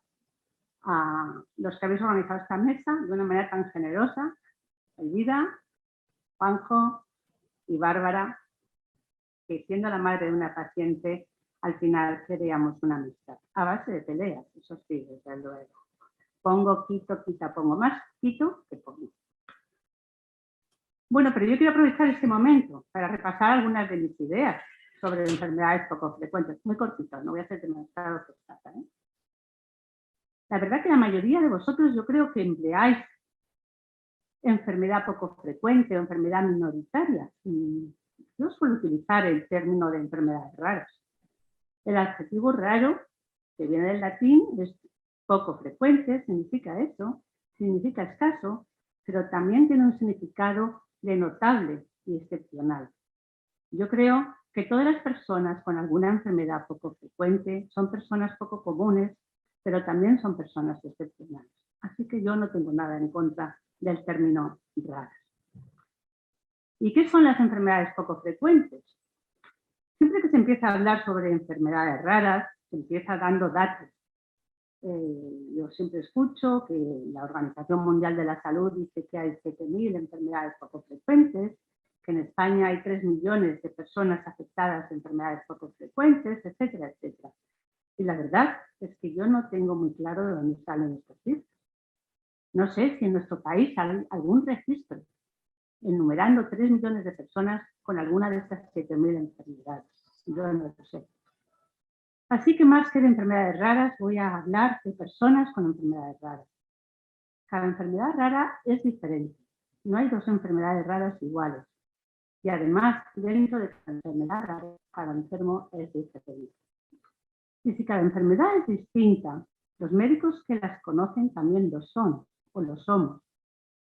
a los que habéis organizado esta mesa de una manera tan generosa, Elvira, Juanjo y Bárbara, que siendo la madre de una paciente, al final creamos una amistad, a base de peleas, eso sí, desde luego. Pongo, quito, quita, pongo, más quito que pongo. Bueno, pero yo quiero aprovechar este momento para repasar algunas de mis ideas sobre enfermedades poco frecuentes. Muy cortito, no voy a hacer demasiado pesada, ¿eh? La verdad que la mayoría de vosotros yo creo que empleáis enfermedad poco frecuente o enfermedad minoritaria. Yo suelo utilizar el término de enfermedades raras. El adjetivo raro, que viene del latín, es poco frecuente, significa eso, significa escaso, pero también tiene un significado de notable y excepcional. Yo creo que todas las personas con alguna enfermedad poco frecuente son personas poco comunes, pero también son personas excepcionales. Así que yo no tengo nada en contra del término raras. ¿Y qué son las enfermedades poco frecuentes? Siempre que se empieza a hablar sobre enfermedades raras, se empieza dando datos. Yo siempre escucho que la Organización Mundial de la Salud dice que hay 7.000 enfermedades poco frecuentes, que en España hay 3 millones de personas afectadas de enfermedades poco frecuentes, etcétera, etcétera. Y la verdad es que yo no tengo muy claro de dónde salen estos cifras. No sé si en nuestro país hay algún registro enumerando 3 millones de personas con alguna de estas 7.000 enfermedades. Yo no lo sé. Así que más que de enfermedades raras, voy a hablar de personas con enfermedades raras. Cada enfermedad rara es diferente. No hay dos enfermedades raras iguales. Y además, dentro de cada enfermedad rara, cada enfermo es diferente. Y si cada enfermedad es distinta, los médicos que las conocen también lo son, o lo somos.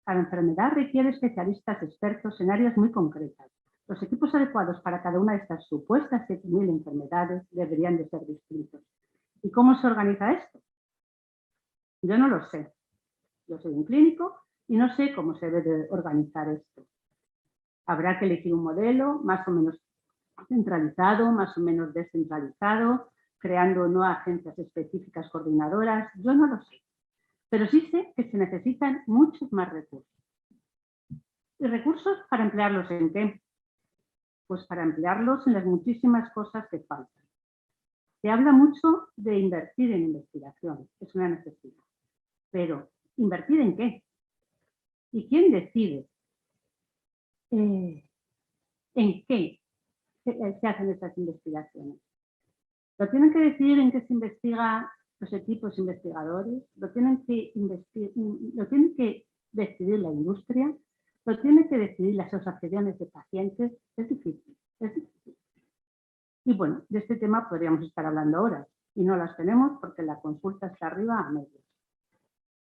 Cada enfermedad requiere especialistas expertos en áreas muy concretas. Los equipos adecuados para cada una de estas supuestas 7.000 enfermedades deberían de ser distintos. ¿Y cómo se organiza esto? Yo no lo sé. Yo soy un clínico y no sé cómo se debe de organizar esto. Habrá que elegir un modelo más o menos centralizado, más o menos descentralizado, creando no agencias específicas coordinadoras. Yo no lo sé. Pero sí sé que se necesitan muchos más recursos. ¿Y recursos para emplearlos en qué? Pues para emplearlos en las muchísimas cosas que faltan. Se habla mucho de invertir en investigación, es una necesidad. Pero, ¿invertir en qué? ¿Y quién decide en qué se hacen estas investigaciones? ¿Lo tienen que decidir en qué se investiga los equipos investigadores? ¿Lo tienen que decidir la industria? ¿Lo tienen que decidir las asociaciones de pacientes? Es difícil, es difícil. Y bueno, de este tema podríamos estar hablando horas y no las tenemos porque la consulta está arriba a medios.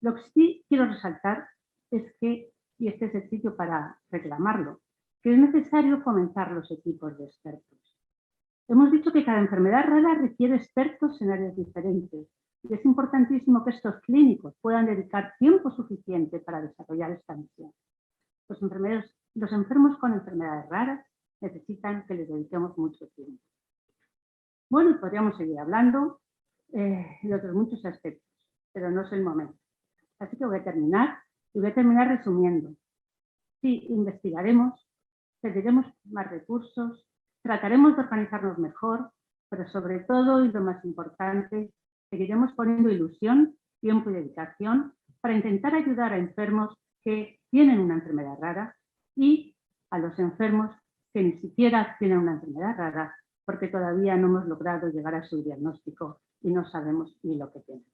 Lo que sí quiero resaltar es que, y este es el sitio para reclamarlo, que es necesario fomentar los equipos de expertos. Hemos dicho que cada enfermedad rara requiere expertos en áreas diferentes y es importantísimo que estos clínicos puedan dedicar tiempo suficiente para desarrollar esta misión. Los enfermos con enfermedades raras necesitan que les dediquemos mucho tiempo. Bueno, y podríamos seguir hablando de otros muchos aspectos, pero no es el momento. Así que voy a terminar resumiendo. Sí, investigaremos, pediremos más recursos, trataremos de organizarnos mejor, pero sobre todo, y lo más importante, seguiremos poniendo ilusión, tiempo y dedicación para intentar ayudar a enfermos que tienen una enfermedad rara y a los enfermos que ni siquiera tienen una enfermedad rara porque todavía no hemos logrado llegar a su diagnóstico y no sabemos ni lo que tienen.